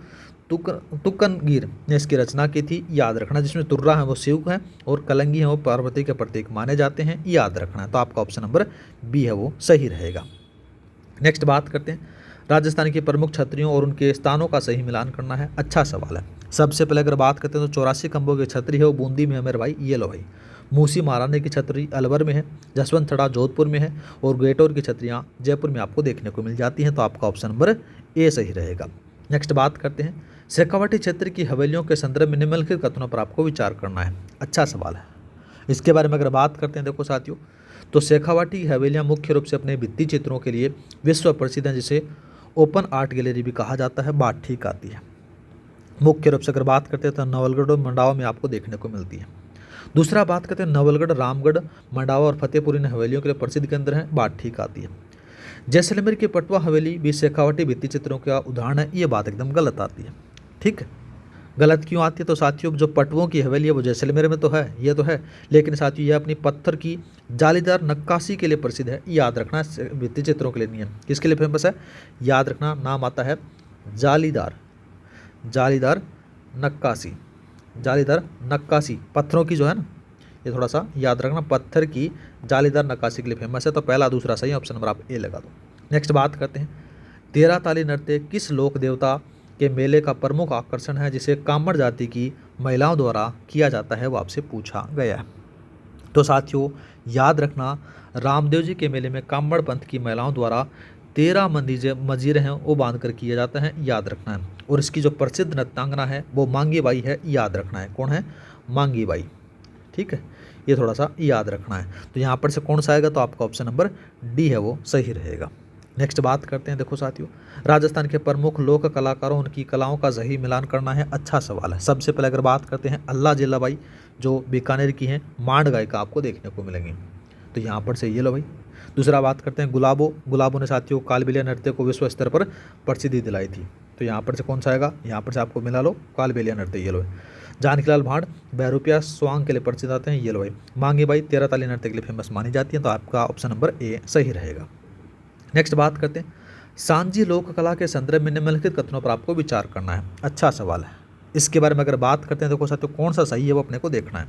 तुकनगीर ने इसकी रचना की थी, याद रखना। जिसमें तुर्रा है वो शिव है और कलंगी है वो पार्वती के प्रतीक माने जाते हैं, याद रखना है। तो आपका ऑप्शन नंबर बी है वो सही रहेगा। नेक्स्ट बात करते हैं, राजस्थान के प्रमुख छत्रियों और उनके स्थानों का सही मिलान करना है। अच्छा सवाल है। सबसे पहले अगर बात करते हैं तो 84 खंभों की छतरी है वो बूंदी में है मेरे भाई, ये लो भाई। मूसी महारानी की छतरी अलवर में है, जसवंत थड़ा जोधपुर में है, और गेटोर की छतरियाँ जयपुर में आपको देखने को मिल जाती हैं। तो आपका ऑप्शन नंबर ए सही रहेगा। नेक्स्ट बात करते हैं, शेखावाटी क्षेत्र की हवेलियों के संदर्भ में निम्नलिखित कथनों पर आपको विचार करना है। अच्छा सवाल है। इसके बारे में अगर बात करते हैं, देखो साथियों, तो शेखावाटी की हवेलियाँ मुख्य रूप से अपने भित्ति चित्रों के लिए विश्व प्रसिद्ध हैं, जिसे ओपन आर्ट गैलरी भी कहा जाता है, बात ठीक आती है। मुख्य रूप से अगर बात करते हैं तो नवलगढ़ और मंडावा में आपको देखने को मिलती है। दूसरा बात करते हैं, नवलगढ़, रामगढ़, मंडावा और फतेहपुर इन हवेलियों के लिए प्रसिद्ध केंद्र हैं, बात ठीक आती है। जैसलमेर की पटवा हवेली भी शेखावाटी भित्ति चित्रों का उदाहरण है, ये बात एकदम गलत आती है, ठीक है। गलत क्यों आती है, तो साथियों जो पटवों की हवेली है वो जैसलमेर में तो है, ये तो है, लेकिन साथियों ये अपनी पत्थर की जालीदार नक्काशी के लिए प्रसिद्ध है, याद रखना। भित्ति चित्रों के लिए नहीं है, किसके लिए फेमस है, याद रखना। नाम आता है जालीदार नक्काशी, पत्थरों की जो है ना, ये थोड़ा सा याद रखना, पत्थर की जालीदार नक्काशी के लिए फेमस है। तो पहला दूसरा सही, ऑप्शन नंबर आप ए लगा दो। नेक्स्ट बात करते हैं, 13 ताली नृत्य किस लोक देवता के मेले का प्रमुख आकर्षण है, जिसे कामड़ जाति की महिलाओं द्वारा किया जाता है, वो आपसे पूछा गया है। तो साथियों याद रखना, रामदेव जी के मेले में कामड़ पंथ की महिलाओं द्वारा 13 मजीरे हैं वो बांध कर किया जाता है, याद रखना है। और इसकी जो प्रसिद्ध नृत्यांगना है वो मांगी बाई है, याद रखना है। कौन है, मांगी बाई, ठीक है, ये थोड़ा सा याद रखना है। तो यहाँ पर से कौन सा आएगा, तो आपका ऑप्शन नंबर डी है वो सही रहेगा। नेक्स्ट बात करते हैं, देखो साथियों, राजस्थान के प्रमुख लोक कलाकारों उनकी कलाओं का सही मिलान करना है। अच्छा सवाल है। सबसे पहले अगर बात करते हैं, अल्लाह जिल्लाबाई जो बीकानेर की हैं, मांड गायिका आपको देखने को मिलेंगी, तो यहाँ पर से ये लो भाई। दूसरा बात करते हैं, गुलाबों ने साथियों कालबेलिया नृत्य को विश्व स्तर पर प्रसिद्धि दिलाई थी, तो यहाँ पर से कौन सा आएगा, यहाँ पर से आपको मिला लो कालबेलिया नृत्य, ये लो। जानकीलाल भाड़ बहरूपिया स्वांग के लिए प्रसिद्ध आते हैं, ये लो भाई। मांगी बाई 13 ताली नृत्य के लिए फेमस मानी जाती है, तो आपका ऑप्शन नंबर ए सही रहेगा। नेक्स्ट बात करते हैं, सांझी लोक कला के संदर्भ में निम्नलिखित कथनों पर आपको विचार करना है। अच्छा सवाल है। इसके बारे में अगर बात करते हैं, देखो साथियों कौन सा सही है वो अपने को देखना है।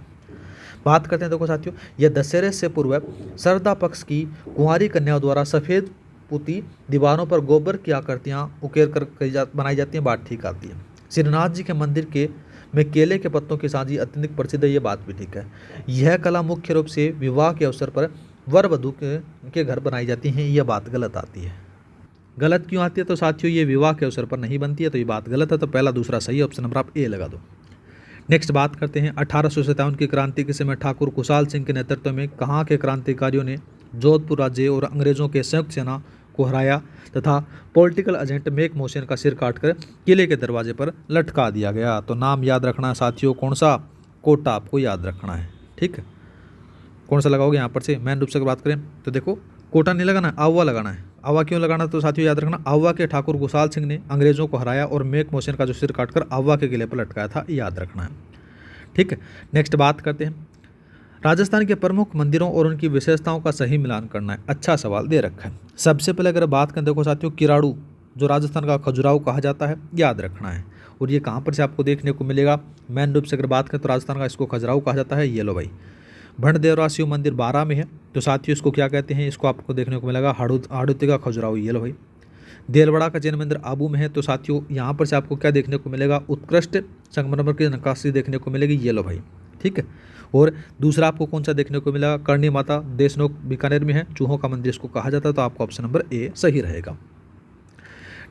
बात करते हैं, देखो साथियों, यह दशहरे से पूर्व सरदा पक्ष की कुंवारी कन्याओं द्वारा सफ़ेद पुती दीवारों पर गोबर की आकृतियाँ उकेर कर बनाई जाती हैं, बात ठीक आती है। श्रीनाथ जी के मंदिर में केले के पत्तों की सांझी अत्यंत प्रसिद्ध है, ये बात भी ठीक है। यह कला मुख्य रूप से विवाह के अवसर पर वर वधू के घर बनाई जाती हैं, यह बात गलत आती है। गलत क्यों आती है, तो साथियों ये विवाह के अवसर पर नहीं बनती है, तो ये बात गलत है। तो पहला दूसरा सही, ऑप्शन नंबर आप ए लगा दो। नेक्स्ट बात करते हैं, 1857 की क्रांति के समय ठाकुर खुशहाल सिंह के नेतृत्व में कहाँ के क्रांतिकारियों ने जोधपुर राज्य और अंग्रेजों के संयुक्त सेना को हराया तथा पॉलिटिकल एजेंट मेक मोहसिन का सिर काटकर किले के दरवाजे पर लटका दिया गया। तो नाम याद रखना है साथियों, कौन सा? कोटा आपको याद रखना है। ठीक है, कौन सा लगाओगे यहाँ पर से? मेन रूप से अगर बात करें तो देखो कोटा नहीं लगाना है, आवा लगाना है। आवा क्यों लगाना? तो साथियों याद रखना, आवा के ठाकुर गुसाल सिंह ने अंग्रेजों को हराया और मेक मोहसिन का जो सिर काटकर आवा के किले पर लटकाया था, याद रखना है। ठीक है, नेक्स्ट बात करते हैं, राजस्थान के प्रमुख मंदिरों और उनकी विशेषताओं का सही मिलान करना है। अच्छा सवाल दे रखा है। सबसे पहले अगर बात करें देखो साथियों, किराड़ू जो राजस्थान का खजुराहो कहा जाता है, याद रखना है। और ये कहाँ पर से आपको देखने को मिलेगा? मेन रूप से अगर बात करें तो राजस्थान का इसको खजुराहो कहा जाता है। ये लो भाई, भंडदेवरा शिव मंदिर 12 में है, तो साथियों इसको क्या कहते हैं? इसको आपको देखने को मिलेगा हाड़ौती का खजुराहो। ये लो भाई, देलवाड़ा का जैन मंदिर आबू में है, तो साथियों यहाँ पर से आपको क्या देखने को मिलेगा? उत्कृष्ट संगमरमर की नक्काशी देखने को मिलेगी। ये लो भाई, ठीक है। और दूसरा आपको कौन सा देखने को मिलेगा? करणी माता देशनोक बीकानेर में है, चूहों का मंदिर इसको कहा जाता है, तो आपका ऑप्शन नंबर ए सही रहेगा।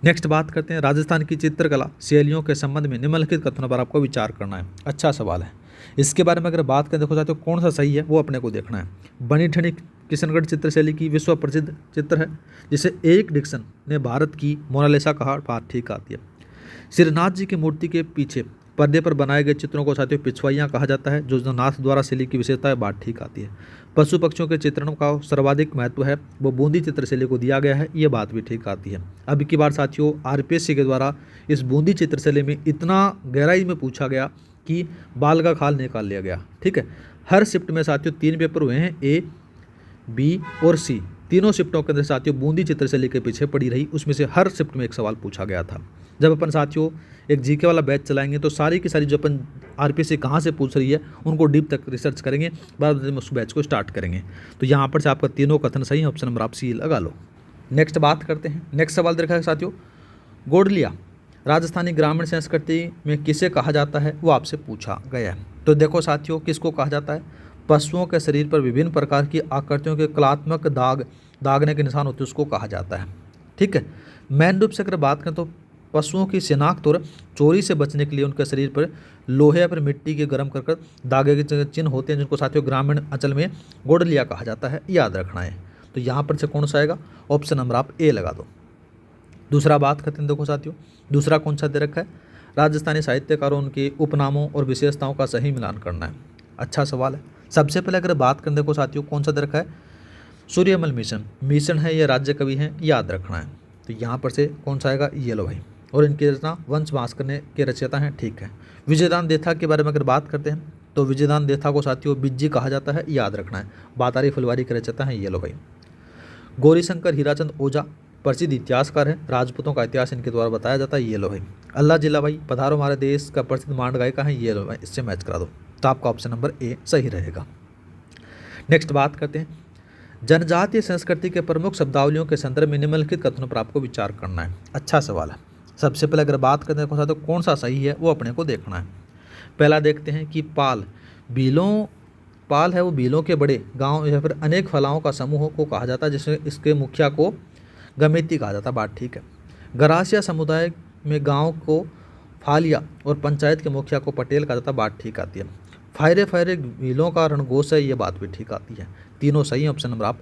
नेक्स्ट बात करते हैं, राजस्थान की चित्रकला शैलियों के संबंध में निम्नलिखित कथनों पर आपको विचार करना है। अच्छा सवाल है। इसके बारे में अगर बात करें देखो साथियों, कौन सा सही है वो अपने को देखना है। बनी ठनी किशनगढ़ चित्रशैली की विश्व प्रसिद्ध चित्र है, जिसे एक डिक्सन ने भारत की मोनालिसा कहा, बात ठीक आती है। श्रीनाथ जी की मूर्ति के पीछे पर्दे पर बनाए गए चित्रों को साथियों पिछवाइयाँ कहा जाता है, जो नाथ द्वारा शैली की विशेषता है, बात ठीक आती है। पशु पक्षियों के चित्रणों का सर्वाधिक महत्व है, वो बूंदी चित्रशैली को दिया गया है, ये बात भी ठीक आती है। अब की बार साथियों आरपीएससी के द्वारा इस बूंदी चित्रशैली में इतना गहराई में पूछा गया कि बाल का खाल निकाल लिया गया। ठीक है, हर शिफ्ट में साथियों 3 पेपर हुए हैं, ए, बी और सी। तीनों शिफ्टों के अंदर साथियों बूंदी चित्रशैली के पीछे पड़ी रही, उसमें से हर शिफ्ट में एक सवाल पूछा गया था। जब अपन साथियों एक जीके वाला बैच चलाएंगे तो सारी की सारी जो अपन आरपीएससी कहाँ से पूछ रही है उनको डीप तक रिसर्च करेंगे, बाद में उस बैच को स्टार्ट करेंगे। तो यहाँ पर से आपका तीनों कथन सही है, ऑप्शन नंबर आप सी लगा लो। नेक्स्ट बात करते हैं, नेक्स्ट सवाल देखा है साथियों, गोडलिया राजस्थानी ग्रामीण संस्कृति में किसे कहा जाता है, वो आपसे पूछा गया है। तो देखो साथियों, किसको कहा जाता है? पशुओं के शरीर पर विभिन्न प्रकार की आकृतियों के कलात्मक दागने के निशान होते हैं, उसको कहा जाता है। ठीक है, मेन रूप से अगर बात करें तो पशुओं की शिनाख्त और चोरी से बचने के लिए उनके शरीर पर लोहे या फिर मिट्टी के गर्म कर दागे के चिन्ह होते हैं, जिनको साथियों ग्रामीण अंचल में गोडलिया कहा जाता है, याद रखना है। तो यहाँ पर से कौन सा आएगा? ऑप्शन नंबर आप ए लगा दो। दूसरा बात करते हैं, देखो साथियों दूसरा कौन सा दे रखा है? राजस्थानी साहित्यकारों उनके उपनामों और विशेषताओं का सही मिलान करना है। अच्छा सवाल है। सबसे पहले अगर बात करें देखो साथियों, कौन सा दे रखा है? सूर्यमल मिशन है, ये राज्य कवि हैं, याद रखना है। तो यहाँ पर से कौन सा आएगा? ये लो भाई। और इनकी रचना वंश भास्कर ने के रचयिता हैं। ठीक है, विजयदान देथा के बारे में अगर बात करते हैं तो विजयदान देथा को साथियों बिज्जी कहा जाता है, याद रखना है। बातारी फुलवारी के रचयिता हैं, ये लो भाई। गौरीशंकर हीराचंद ओझा प्रसिद्ध इतिहासकार है, राजपूतों का इतिहास इनके द्वारा बताया जाता है, ये लो भाई। अल्लाह जिला भाई पधारो हमारे देश का प्रसिद्ध मांड गायिका है, ये लो भाई, इससे मैच करा दो, तो आपका ऑप्शन नंबर ए सही रहेगा। नेक्स्ट बात करते हैं, जनजातीय संस्कृति के प्रमुख शब्दावलियों के संदर्भ में निम्नलिखित कथनों पर आपको विचार करना है। अच्छा सवाल है। सबसे पहले अगर बात करते हैं तो कौन सा सही है वो अपने को देखना है। पहला देखते हैं कि पाल है वो भीलों के बड़े गांव या फिर अनेक फलाओं का समूह को कहा जाता है, जिसमें इसके मुखिया को गमेती कहा जाता है, बात ठीक है। गरासिया समुदाय में गांव को फालिया और पंचायत के मुखिया को पटेल कहा जाता है, बात ठीक आती है। फायरे भीलों का रणघोष है, ये बात भी ठीक आती है। तीनों सही, ऑप्शन नंबर आप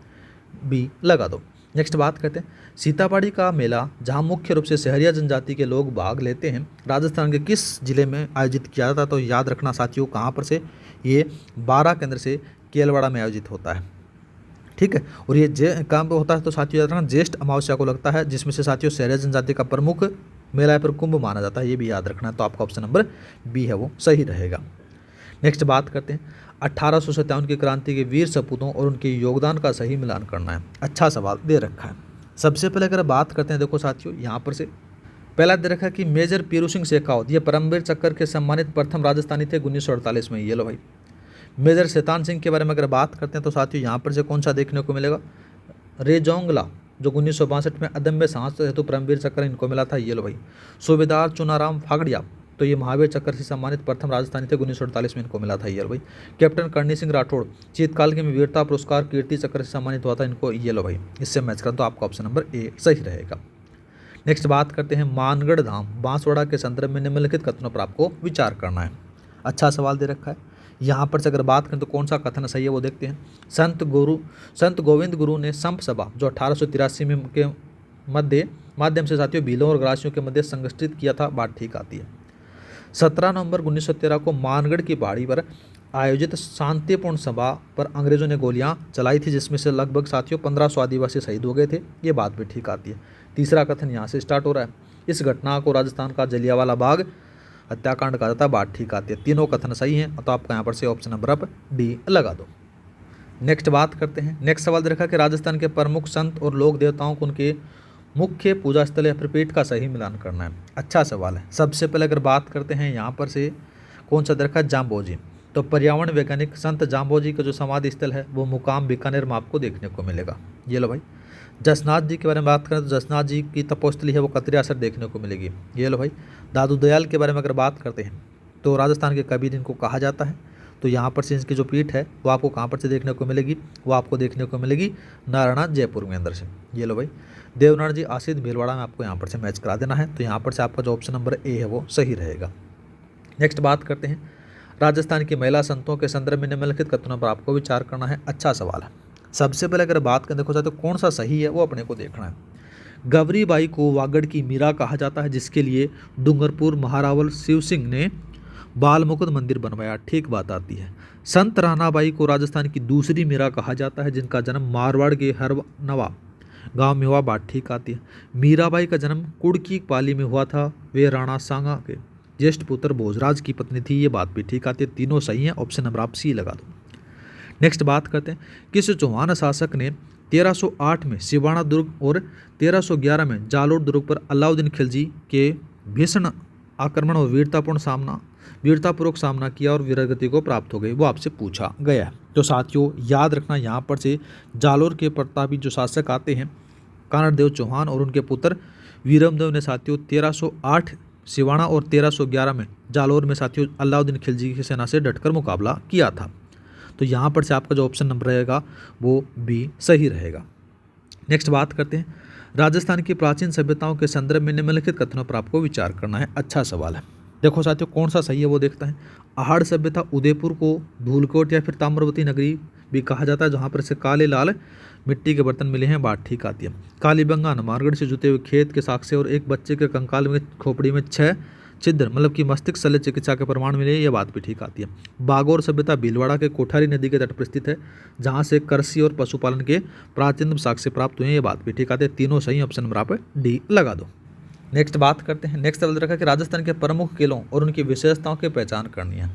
बी लगा दो। नेक्स्ट बात करते हैं, सीतापढ़ी का मेला जहां मुख्य रूप से सहरिया जनजाति के लोग भाग लेते हैं, राजस्थान के किस जिले में आयोजित किया जाता है? तो याद रखना साथियों कहाँ पर से, ये 12 केंद्र से केलवाड़ा में आयोजित होता है। ठीक है, और ये कहाँ पर होता है? तो साथियों याद रखना ज्येष्ठ अमावस्या को लगता है, जिसमें से साथियों सहरिया जनजाति का प्रमुख मेला पर कुंभ माना जाता है, ये भी याद रखना है। तो आपका ऑप्शन नंबर बी है वो सही रहेगा। नेक्स्ट बात करते हैं, 1857 की क्रांति के वीर सपूतों और उनके योगदान का सही मिलान करना है। अच्छा सवाल दे रखा है। सबसे पहले अगर बात करते हैं देखो साथियों, यहाँ पर से पहला दे रखा है कि मेजर पीरू सिंह शेखावत, ये परमवीर चक्र के सम्मानित प्रथम राजस्थानी थे 1948 में, ये लो भाई। मेजर शैतान सिंह के बारे में अगर बात करते हैं तो साथियों यहाँ पर से कौन सा देखने को मिलेगा? रेजोंगला जो 1962 में अदम्य साहस हेतु परमवीर चक्र इनको मिला था, ये लो भाई। सूबेदार चुनाराम फागड़िया, तो ये महावीर चक्र से सम्मानित प्रथम राजस्थानी थे, 1948 में इनको मिला था, ये लो भाई। कैप्टन करणी सिंह राठौड़ शीतकाल के में वीरता पुरस्कार कीर्ति चक्र से सम्मानित हुआ था, इनको ये लो भाई, इससे मैच करें तो आपका ऑप्शन नंबर ए सही रहेगा। नेक्स्ट बात करते हैं, मानगढ़ धाम बांसवाड़ा के संदर्भ में निम्नलिखित कथनों पर आपको विचार करना है। अच्छा सवाल दे रखा है। यहाँ पर से अगर बात करें तो कौन सा कथन सही है वो देखते हैं। संत गोविंद गुरु ने संप सभा जो 1883 में के माध्यम से साथियों भीलों और ग्रासियों के मध्य संगठित किया था, बात ठीक आती है। 17 नवंबर 1913 को मानगढ़ की पहाड़ी पर आयोजित शांतिपूर्ण सभा पर अंग्रेजों ने गोलियां चलाई थी, जिसमें से लगभग साथियों 1500 आदिवासी शहीद हो गए थे, ये बात भी ठीक आती है। तीसरा कथन यहाँ से स्टार्ट हो रहा है, इस घटना को राजस्थान का जलियांवाला बाग हत्याकांड कहा जाता है, बात ठीक आती है। तीनों कथन सही हैं, तो आपका यहाँ पर से ऑप्शन नंबर आप डी लगा दो। नेक्स्ट बात करते हैं। नेक्स्ट सवाल देखा कि राजस्थान के प्रमुख संत और लोक देवताओं को उनके मुख्य पूजा स्थल या फिर पीठ का सही मिलान करना है। अच्छा सवाल है। सबसे पहले अगर बात करते हैं यहाँ पर से कौन सा देखा, जाम्बोजी। तो पर्यावरण वैज्ञानिक संत जाम्बोजी का जो समाधि स्थल है वो मुकाम बीकानेर में आपको देखने को मिलेगा। ये लो भाई। जसनाथ जी के बारे में बात करें तो जसनाथ जी की तपोस्थली है वो कतरियासर देखने को मिलेगी। ये लो भाई। दादू दयाल के बारे में अगर बात करते हैं तो राजस्थान के कबीर इनको कहा जाता है, तो यहाँ पर से इसकी जो पीठ है वो आपको कहाँ पर से देखने को मिलेगी, वो आपको देखने को मिलेगी नारायण जयपुर में अंदर से। ये लो भाई। देवनारायण जी आसित भीलवाड़ा में आपको यहाँ पर से मैच करा देना है, तो यहाँ पर से आपका जो ऑप्शन नंबर ए है वो सही रहेगा। नेक्स्ट बात करते हैं। राजस्थान की महिला संतों के संदर्भ में निम्नलिखित कथनों पर आपको विचार करना है। अच्छा सवाल है। सबसे पहले अगर बात करें देखो तो कौन सा सही है वो अपने को देखना है। गवरी बाई को वागड़ की मीरा कहा जाता है, जिसके लिए डूंगरपुर महारावल शिव सिंह ने बाल मुकुंद मंदिर बनवाया, ठीक बात आती है। संत रानाबाई को राजस्थान की दूसरी मीरा कहा जाता है, जिनका जन्म मारवाड़ के हरनवा गांव में हुआ, बात ठीक आती है। मीराबाई का जन्म कुड़की पाली में हुआ था, वे राणा सांगा के ज्येष्ठ पुत्र भोजराज की पत्नी थी, ये बात भी ठीक आती है। तीनों सही हैं, ऑप्शन नंबर आप सी लगा दो। नेक्स्ट बात करते हैं। किस चौहान शासक ने 1308 में सिवाना दुर्ग और 1311 में जालोर दुर्ग पर अलाउद्दीन खिलजी के भीषण आक्रमण और वीरतापूर्वक सामना किया और वीरगति को प्राप्त हो गई, वो आपसे पूछा गया है। तो साथियों याद रखना, यहाँ पर से जालोर के प्रतापी जो शासक आते हैं कानड़देव चौहान और उनके पुत्र वीरमदेव ने साथियों 1308 सिवाना और 1311 में जालोर में साथियों अलाउद्दीन खिलजी की सेना से डटकर मुकाबला किया था। तो यहाँ पर से आपका जो ऑप्शन नंबर रहेगा वो बी सही रहेगा। नेक्स्ट बात करते हैं। राजस्थान की प्राचीन सभ्यताओं के संदर्भ में निम्नलिखित कथनों पर आपको विचार करना है। अच्छा सवाल है। देखो साथियों कौन सा सही है वो देखते हैं। आहड़ सभ्यता उदयपुर को धूलकोट या फिर ताम्रवती नगरी भी कहा जाता है, जहाँ पर से काले लाल मिट्टी के बर्तन मिले हैं, बात ठीक आती है। कालीबंगा हनुमानगढ़ से जुते हुए खेत के साक्ष्य और एक बच्चे के कंकाल में खोपड़ी में 6 छिद्र मतलब कि मस्तिष्क शल्य चिकित्सा के प्रमाण मिले, ये बात भी ठीक आती है। बागौर सभ्यता भीलवाड़ा के कोठारी नदी के तट पर स्थित है, जहाँ से कृषि और पशुपालन के प्राचीन साक्ष्य प्राप्त हुए हैं, ये बात भी ठीक आती है। तीनों सही, ऑप्शन नंबर आप डी लगा दो। नेक्स्ट बात करते हैं। नेक्स्ट सवाल रखा कि राजस्थान के प्रमुख किलों और उनकी विशेषताओं की पहचान करनी है।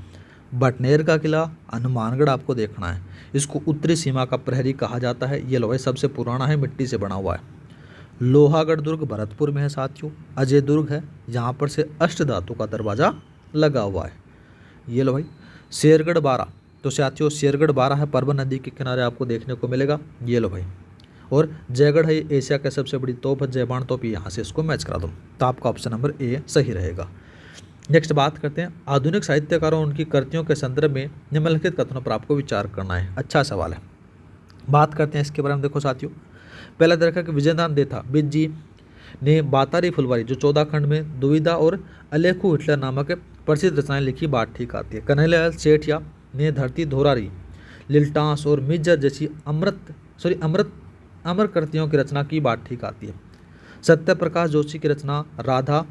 बटनेर का किला हनुमानगढ़ आपको देखना है, इसको उत्तरी सीमा का प्रहरी कहा जाता है, ये लो भाई सबसे पुराना है, मिट्टी से बना हुआ है। लोहागढ़ दुर्ग भरतपुर में है साथियों। अजय दुर्ग है, जहाँ पर से अष्ट धातु का दरवाजा लगा हुआ है, ये लो भाई। शेरगढ़ बारा, तो साथियों शेरगढ़ बारा है परबन नदी के किनारे आपको देखने को मिलेगा, ये लो भाई। और जयगढ़ है एशिया का सबसे बड़ी तोप है, जयबान तोप, यहाँ से इसको मैच करा दो, तो आपका ऑप्शन नंबर ए सही रहेगा। नेक्स्ट बात करते हैं। आधुनिक साहित्यकारों और उनकी कृतियों के संदर्भ में निम्नलिखित कथनों पर आपको विचार करना है। अच्छा सवाल है। बात करते हैं इसके बारे में। देखो साथियों पहला देखा कि विजयनाथ देथा बिज जी ने बातारी फुलवारी जो 14 खंड में दुविधा और अलेखू हिटलर नामक प्रसिद्ध रचनाएं लिखी, बात ठीक आती है। कन्हैयालाल सेठिया ने धरती धोरारी, लिल्टांस और मिज्जर जैसी अमर कृतियों की रचना की, बात ठीक आती है। सत्य प्रकाश जोशी की रचना राधा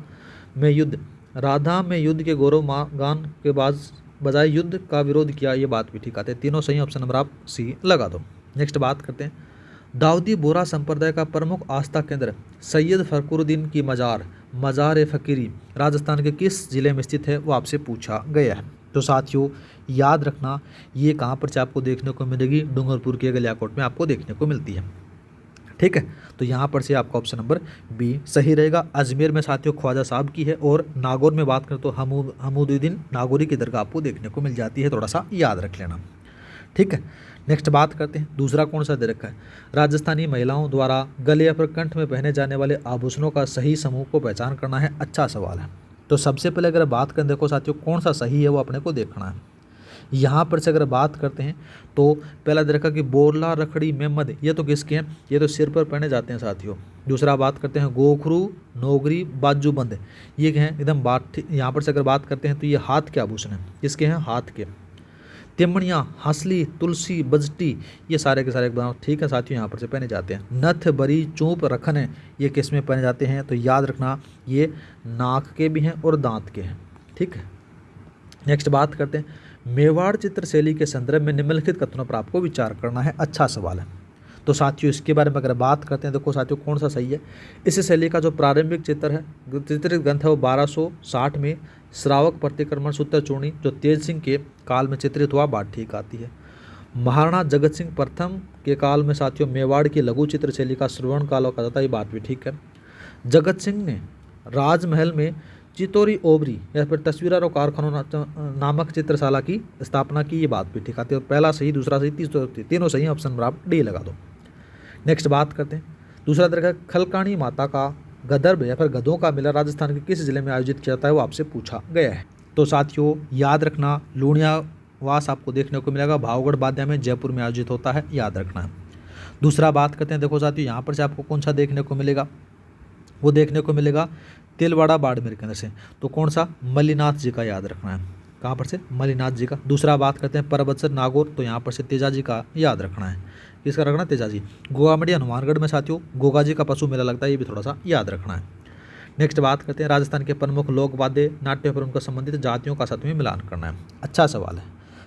में युद्ध के गौरव गान के बाद बजाय युद्ध का विरोध किया, ये बात भी ठीक आती है। तीनों सही, ऑप्शन नंबर आप सी लगा दो। नेक्स्ट बात करते हैं। दाऊदी बोरा संप्रदाय का प्रमुख आस्था केंद्र सैयद फखरुद्दीन की मजार फकीरी राजस्थान के किस जिले में स्थित है, वो आपसे पूछा गया है। तो साथियों याद रखना, ये कहाँ पर से आपको देखने को मिलेगी, डूंगरपुर के गलियाकोट में आपको देखने को मिलती है, ठीक है। तो यहाँ पर से आपका ऑप्शन नंबर बी सही रहेगा। अजमेर में साथियों ख्वाजा साहब की है, और नागौर में बात करें तो हमीदुद्दीन नागौरी की दरगाह आपको देखने को मिल जाती है, थोड़ा सा याद रख लेना, ठीक है। नेक्स्ट बात करते हैं। दूसरा कौन सा दे रखा है। राजस्थानी महिलाओं द्वारा गले या फिर कंठ में पहने जाने वाले आभूषणों का सही समूह को पहचान करना है। अच्छा सवाल है। तो सबसे पहले अगर बात करें देखो साथियों कौन सा सही है वो अपने को देखना है। यहाँ पर से अगर बात करते हैं तो पहला देखा कि बोरला रखड़ी मेमद, ये तो किसके हैं, ये तो सिर पर पहने जाते हैं साथियों। दूसरा बात करते हैं गोखरू नोगरी बाजूबंद, ये क्या है एकदम बात। यहाँ पर से अगर बात करते हैं तो ये हाथ के आभूषण हैं, किसके हैं, हाथ के। तिमणियाँ, हंसली, तुलसी, बजटी, ये सारे के सारे बनाओ। ठीक है साथियों, यहाँ पर से पहने जाते हैं। नथ, बरी, चूप, रखन, ये किस में पहने जाते हैं? तो याद रखना ये नाक के भी हैं और दांत के हैं। ठीक है, नेक्स्ट बात करते हैं मेवाड़ चित्र शैली के संदर्भ में निम्नलिखित कथनों पर आपको विचार करना है। अच्छा सवाल है। तो साथियों इसके बारे में अगर बात करते हैं, देखो साथियों कौन सा सही है। इस शैली का जो प्रारंभिक चित्र है, चित्रित ग्रंथ है, वो 1260 में श्रावक प्रतिक्रमण सूत्र चूर्णी जो तेज सिंह के काल में चित्रित हुआ, बात ठीक आती है। महाराणा जगत सिंह प्रथम के काल में साथियों मेवाड़ की लघु चित्र शैली का श्रवण काल कहा जाता है, ये बात भी ठीक है। जगत सिंह ने राजमहल में चितौरी ओबरी या फिर तस्वीर और कारखानों नामक चित्रशाला की स्थापना की, ये बात भी ठीक आती है। पहला सही, दूसरा सही, तीनों सही, ऑप्शन नंबर आप डी लगा दो। नेक्स्ट बात करते हैं दूसरा तरीका, खलकाणी माता का गदर्भ या फिर गधों का मेला राजस्थान के किस जिले में आयोजित किया जाता है, वो आपसे पूछा गया है। तो साथियों याद रखना लूणियावास आपको देखने को मिलेगा, भावगढ़ बाध्या में, जयपुर में आयोजित होता है, याद रखना है। दूसरा बात करते हैं, देखो साथियों यहाँ पर से आपको कौन सा देखने को मिलेगा, वो देखने को मिलेगा तिलवाड़ा बाड़मेर के अंदर से। तो कौन सा? मल्लीनाथ जी का, याद रखना है। कहाँ पर से? मल्लीनाथ जी का। दूसरा बात करते हैं परबतसर नागौर, तो यहाँ पर से तेजा जी का याद रखना है। किसका रखना? तेजा जी। गोगामड़ी हनुमानगढ़ में साथियों गोगा जी का पशु मेला लगता है, ये भी थोड़ा सा याद रखना है। नेक्स्ट बात करते हैं राजस्थान के प्रमुख लोक वाद्य नाट्य पर उनका संबंधित जातियों का साथ में मिलान करना है। अच्छा सवाल है।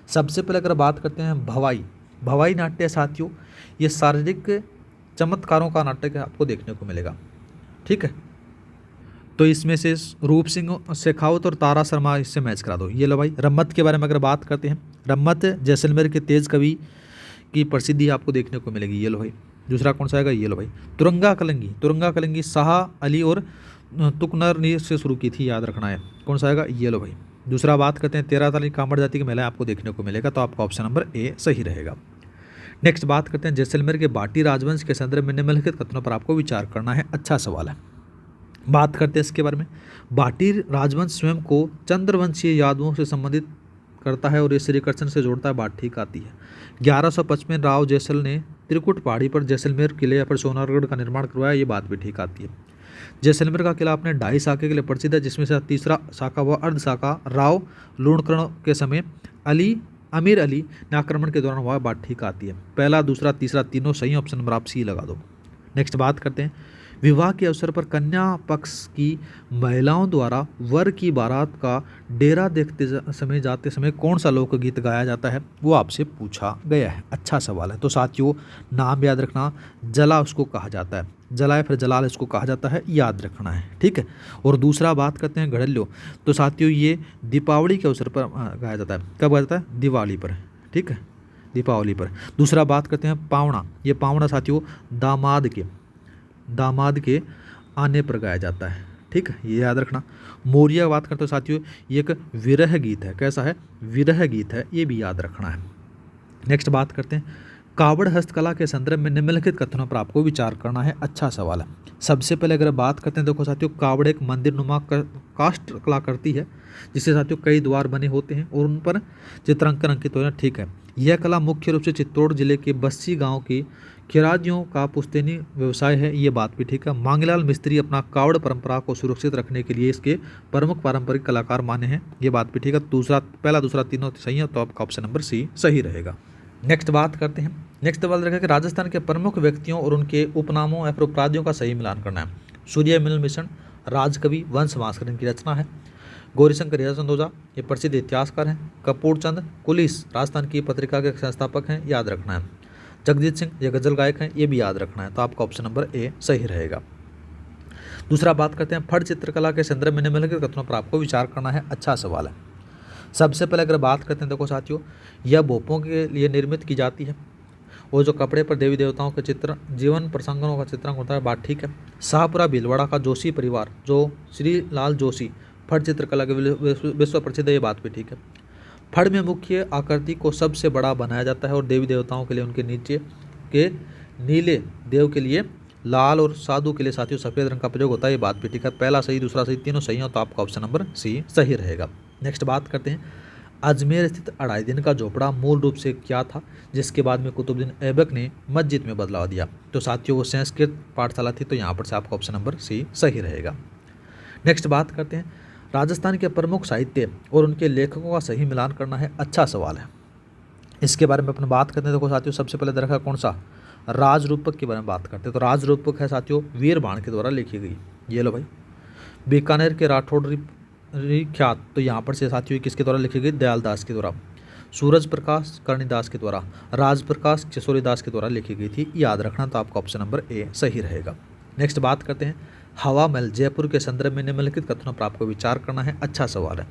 सबसे पहले अगर बात करते हैं भवाई नाट्य साथियों, ये शारीरिक चमत्कारों का नाटक आपको देखने को मिलेगा। ठीक है, तो इसमें से रूप सिंह शेखावत और तारा शर्मा इससे मैच करा दो। ये लो भाई। रम्मत के बारे में अगर बात करते हैं, रम्मत जैसलमेर के तेज कवि की प्रसिद्धि आपको देखने को मिलेगी, ये लो भाई। दूसरा कौन सा आएगा? ये लो भाई। तुरंगा कलंगी शाह अली और तुकनर से शुरू की थी, याद रखना है। कौन सा आएगा? ये लो भाई। दूसरा बात करते हैं 13 ताली कामड़ जाति की महिलाएं आपको देखने को मिलेगा, तो आपका ऑप्शन नंबर ए सही रहेगा। नेक्स्ट बात करते हैं जैसलमेर के बाटी राजवंश के संदर्भ में निम्नलिखित कथनों पर आपको विचार करना है। अच्छा सवाल है। बात करते हैं इसके बारे में। बाटी राजवंश स्वयं को चंद्रवंशीय यादवों से संबंधित करता है और ये श्री कृष्ण से जोड़ता है, बात ठीक आती है। 1155 में राव जैसल ने त्रिकुट पहाड़ी पर जैसलमेर किले या फिर सोनारगढ़ का निर्माण करवाया, ये बात भी ठीक आती है। जैसलमेर का किला अपने 2.5 शाखे के लिए प्रसिद्ध है, जिसमें से तीसरा शाखा व अर्ध शाखा राव लूणकर्ण के समय अमीर अली ने आक्रमण के दौरान हुआ, बात ठीक आती है। पहला, दूसरा, तीसरा तीनों सही, ऑप्शन नंबर आप सी लगा दो। नेक्स्ट बात करते हैं विवाह के अवसर पर कन्या पक्ष की महिलाओं द्वारा वर की बारात का डेरा देखते समय जाते समय कौन सा लोकगीत गाया जाता है, वो आपसे पूछा गया है। अच्छा सवाल है। तो साथियों नाम याद रखना, जला उसको कहा जाता है, जला या फिर जलाल इसको कहा जाता है, याद रखना है। ठीक है, और दूसरा बात करते हैं घड़ल्यो, तो साथियों ये दीपावली के अवसर पर गाया जाता है। कब गाया जाता है? दिवाली पर। ठीक है, दीपावली पर। दूसरा बात करते हैं पावना, ये पावना साथियों दामाद के आने पर गाया जाता है। ठीक है, ये याद रखना। मोरिया बात करते हो साथियों, ये एक विरह गीत है। कैसा है? विरह गीत है, ये भी याद रखना है। नेक्स्ट बात करते हैं कावड़ हस्तकला के संदर्भ में निम्नलिखित कथनों पर आपको विचार करना है। अच्छा सवाल है। सबसे पहले अगर बात करते हैं, देखो साथियों कावड़ एक मंदिर नुमा काष्ठ कलाकृति है, जिससे साथियों कई द्वार बने होते हैं और उन पर चित्रांकन अंकित होना। ठीक है, यह कला मुख्य रूप से चित्तौड़ जिले के बस्सी गांव की खिराजियों का पुश्तैनी व्यवसाय है, ये बात भी ठीक है। मांगलाल मिस्त्री अपना कावड़ परंपरा को सुरक्षित रखने के लिए इसके प्रमुख पारंपरिक कलाकार माने हैं, ये बात भी ठीक है। पहला दूसरा तीनों सही है, तो आपका ऑप्शन नंबर सी सही रहेगा। नेक्स्ट बात करते हैं। नेक्स्ट सवाल रहेगा कि राजस्थान के प्रमुख व्यक्तियों और उनके उपनामों या फिर उपराधियों का सही मिलान करना है। सूर्य मिलन मिश्रण राजकवि वंश भास्कर की रचना है। गौरीशंकर हीराचंद ओझा ये प्रसिद्ध इतिहासकार हैं। कपूरचंद कुलिस राजस्थान की पत्रिका के संस्थापक हैं, याद रखना है। जगजीत सिंह ये गजल गायक हैं, ये भी याद रखना है, तो आपका ऑप्शन नंबर ए सही रहेगा। दूसरा बात करते हैं फड़ चित्रकला के संदर्भ में निम्नलिखित कथनों पर आपको विचार करना है। अच्छा सवाल है। सबसे पहले अगर बात करते हैं, देखो साथियों यह भोपों के लिए निर्मित की जाती है और जो कपड़े पर देवी देवताओं के चित्र जीवन प्रसंगों का चित्रण होता है, बात ठीक है। शाहपुरा भीलवाड़ा का जोशी परिवार जो श्री लाल जोशी फड़ चित्रकला के विश्व प्रसिद्ध है, ये बात भी ठीक है। फड़ में मुख्य आकृति को सबसे बड़ा बनाया जाता है और देवी देवताओं के लिए उनके नीचे के नीले, देव के लिए लाल और साधु के लिए साथियों सफ़ेद रंग का प्रयोग होता है, ये बात भी ठीक है। पहला सही, दूसरा सही, तीनों सही हो, तो आपका ऑप्शन नंबर सी सही रहेगा। नेक्स्ट बात करते हैं अजमेर स्थित 2.5 दिन का झोपड़ा मूल रूप से क्या था, जिसके बाद में कुतुबुद्दीन ऐबक ने मस्जिद में बदलाव दिया। तो साथियों वो संस्कृत पाठशाला थी, तो यहाँ पर से आपका ऑप्शन नंबर सी सही रहेगा। नेक्स्ट बात करते हैं राजस्थान के प्रमुख साहित्य और उनके लेखकों का सही मिलान करना है। अच्छा सवाल है। इसके बारे में अपन बात करते हैं। देखो साथियों, सबसे पहले दे रखा है कौन सा, राजरूपक के बारे में बात करते हैं। तो राजरूपक है साथियों वीरबाण के द्वारा लिखी गई। ये लो भाई, बीकानेर के राठौड़ ख्यात, तो यहाँ पर से साथियों किसके द्वारा लिखी गई, दयालदास के द्वारा। सूरज प्रकाश कर्णिदास के द्वारा, राज प्रकाश किशोरीदास के द्वारा लिखी गई थी, याद रखना। तो आपका ऑप्शन नंबर ए सही रहेगा। नेक्स्ट बात करते हैं, हवा महल जयपुर के संदर्भ में निम्नलिखित कथनों पर आपको विचार करना है। अच्छा सवाल है।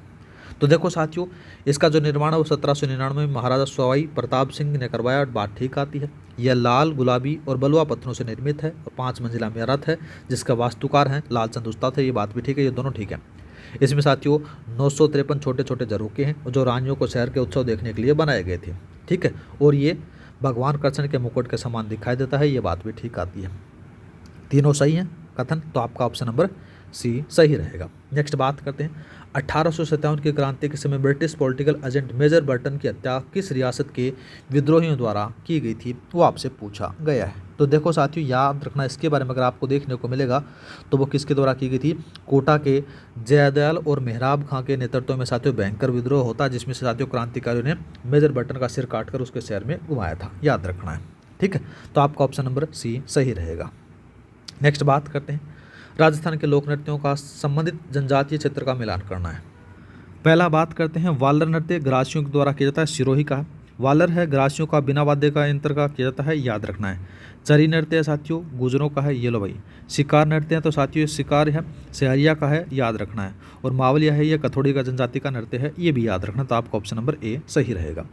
तो देखो साथियों, इसका जो निर्माण है वो 1799 में महाराजा सवाई प्रताप सिंह ने करवाया, और बात ठीक आती है। यह लाल, गुलाबी और बलुआ पत्थरों से निर्मित है और 5 मंजिला इमारत है, जिसका वास्तुकार है लालचंद उस्ताद है। ये बात भी ठीक है, ये दोनों ठीक है। इसमें साथियों 953 छोटे छोटे झरोखे हैं जो रानियों को शहर के उत्सव देखने के लिए बनाए गए थे। ठीक है, और ये भगवान कृष्ण के मुकुट के समान दिखाई देता है। ये बात भी ठीक आती है। तीनों सही हैं कथन, तो आपका ऑप्शन नंबर सी सही रहेगा। नेक्स्ट बात करते हैं, 1857 की क्रांति के समय British political agent major Burton की हत्या किस रियासत के विद्रोहियों द्वारा की गई थी, वो आपसे पूछा गया है। तो देखो साथियों, याद रखना इसके बारे में अगर आपको देखने को मिलेगा तो वो किसके द्वारा की गई थी, कोटा के जयदयाल और मेहराब खां के नेतृत्व में साथियों भयंकर विद्रोह होता, जिसमें से साथियों क्रांतिकारियों ने मेजर बर्टन का सिर काटकर उसके शहर में घुमाया था, याद रखना है। ठीक है, तो आपका ऑप्शन नंबर सी सही रहेगा। नेक्स्ट बात करते हैं, राजस्थान के लोक नृत्यों का संबंधित जनजातीय क्षेत्र का मिलान करना है। पहला बात करते हैं, वालर नृत्य ग्रासियों के द्वारा किया जाता है, सिरोही का वालर है, ग्रासियों का बिना वाद्य का यंत्र का किया जाता है, याद रखना है। चरी नृत्य है साथियों गुजरों का है, ये लो भाई। शिकार नृत्य है तो साथियों शिकार है सहरिया का है, याद रखना है। और मावलिया है, ये कथोड़ी का जनजाति का नृत्य है, ये भी याद रखना। तो आपका ऑप्शन नंबर ए सही रहेगा।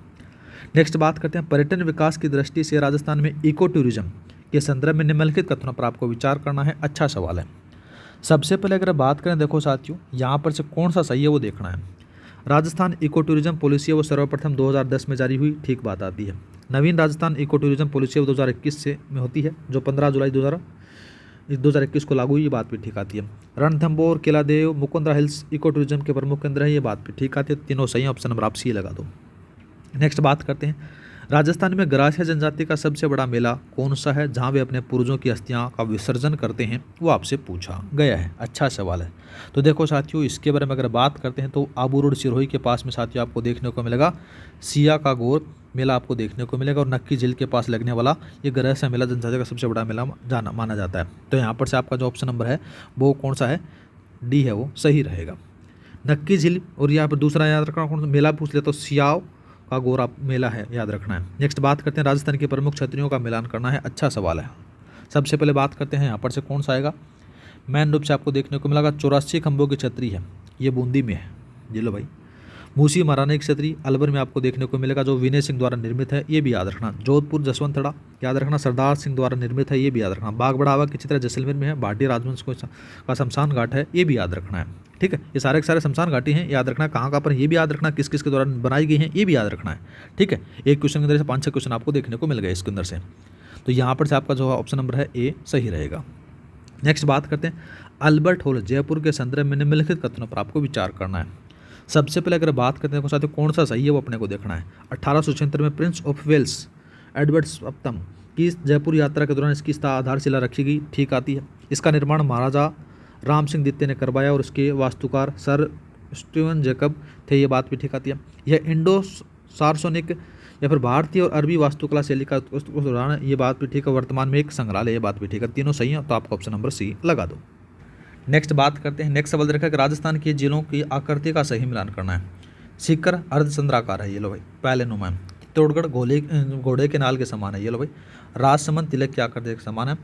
नेक्स्ट बात करते हैं, पर्यटन विकास की दृष्टि से राजस्थान में इको टूरिज्म के संदर्भ में निम्नलिखित कथनों पर आपको विचार करना है। अच्छा सवाल है। सबसे पहले अगर बात करें, देखो साथियों यहाँ पर से कौन सा सही है वो देखना है। राजस्थान इको टूरिज्म पॉलिसी है वो सर्वप्रथम 2010 में जारी हुई, ठीक बात आती है। नवीन राजस्थान इको टूरिज्म पॉलिसी 2021 से में होती है, जो 15 जुलाई 2021 को लागू हुई, ये बात भी ठीक आती है। Ranthambore, Keladevi, Mukundra hills eco tourism के प्रमुख केंद्र है, ये बात भी ठीक आती है। तीनों सही, ऑप्शन नंबर आप सी लगा दो। नेक्स्ट बात करते हैं, राजस्थान में ग्रासिया जनजाति का सबसे बड़ा मेला कौन सा है जहां वे अपने पूर्वजों की अस्थियां का विसर्जन करते हैं, वो आपसे पूछा गया है। अच्छा सवाल है। तो देखो साथियों, इसके बारे में अगर बात करते हैं तो आबू रोड सिरोही के पास में साथियों आपको देखने को मिलेगा सिया का गोर मेला आपको देखने को मिलेगा, और नक्की झील के पास लगने वाला ये ग्रासिया मेला जनजाति का सबसे बड़ा मेला माना जाता है। तो यहाँ पर से आपका जो ऑप्शन नंबर है वो कौन सा है, डी है, वो सही रहेगा। नक्की झील, और यहाँ पर दूसरा याद रखना कौन सा मेला पूछ ले तो सियाओ का गोरा मेला है, याद रखना है। नेक्स्ट बात करते हैं, राजस्थान के प्रमुख क्षत्रियों का मिलान करना है। अच्छा सवाल है। सबसे पहले बात करते हैं यहाँ पर से कौन सा आएगा, मैन रूप से आपको देखने को मिलेगा 84 खंभों की छतरी है, ये बूंदी में है, ये लो भाई। मूसी महारानी की छतरी अलवर में आपको देखने को मिलेगा, जो विनय सिंह द्वारा निर्मित है, ये भी याद रखना। जोधपुर जसवंतड़ा याद रखना, सरदार सिंह द्वारा निर्मित है, ये भी याद रखना। बाग बढ़ावा की चित्र जैसलमेर में है, भाटी राजवंश का शमशान घाट है, ये भी याद रखना है। ठीक है, ये सारे के सारे शमशान घाटी हैं, याद रखना। कहाँ पर ये भी याद रखना, किस किस के द्वारा बनाई गई हैं, ये भी याद रखना है। ठीक है, एक क्वेश्चन के अंदर से 5-6 क्वेश्चन आपको देखने को मिल गए इसके अंदर से। तो यहाँ पर से आपका जो ऑप्शन नंबर है ए सही रहेगा। नेक्स्ट बात करते हैं, अल्बर्ट हॉल जयपुर के संदर्भ में निम्नलिखित कथनों पर आपको विचार करना है। सबसे पहले अगर बात करते हैं साथियों कौन सा सही है वो अपने को देखना है। 1876 में प्रिंस ऑफ वेल्स एडवर्ड सप्तम की जयपुर यात्रा के दौरान इसकी आधारशिला रखी गई, ठीक आती है। इसका निर्माण महाराजा राम सिंह द्वितीय ने करवाया और उसके वास्तुकार सर स्टीवन जैकब थे, ये बात भी ठीक आती है। यह इंडो सार्सोनिक या फिर भारतीय और अरबी वास्तुकला शैली का उदाहरण है, ये बात भी ठीक है। वर्तमान में एक संग्रहालय, ये बात भी ठीक है। तीनों सही है, तो आपका ऑप्शन नंबर सी लगा दो। नेक्स्ट बात करते हैं, नेक्स्ट सवाल देखा कि राजस्थान की जिलों की आकृति का सही मिलान करना है। सीकर अर्धचंद्राकार है, ये लो भाई। पहले नुमा है। चित्तौड़गढ़ घोड़े के नाल के समान है, ये लो भाई। राजसमंद तिलक की आकृति के समान है।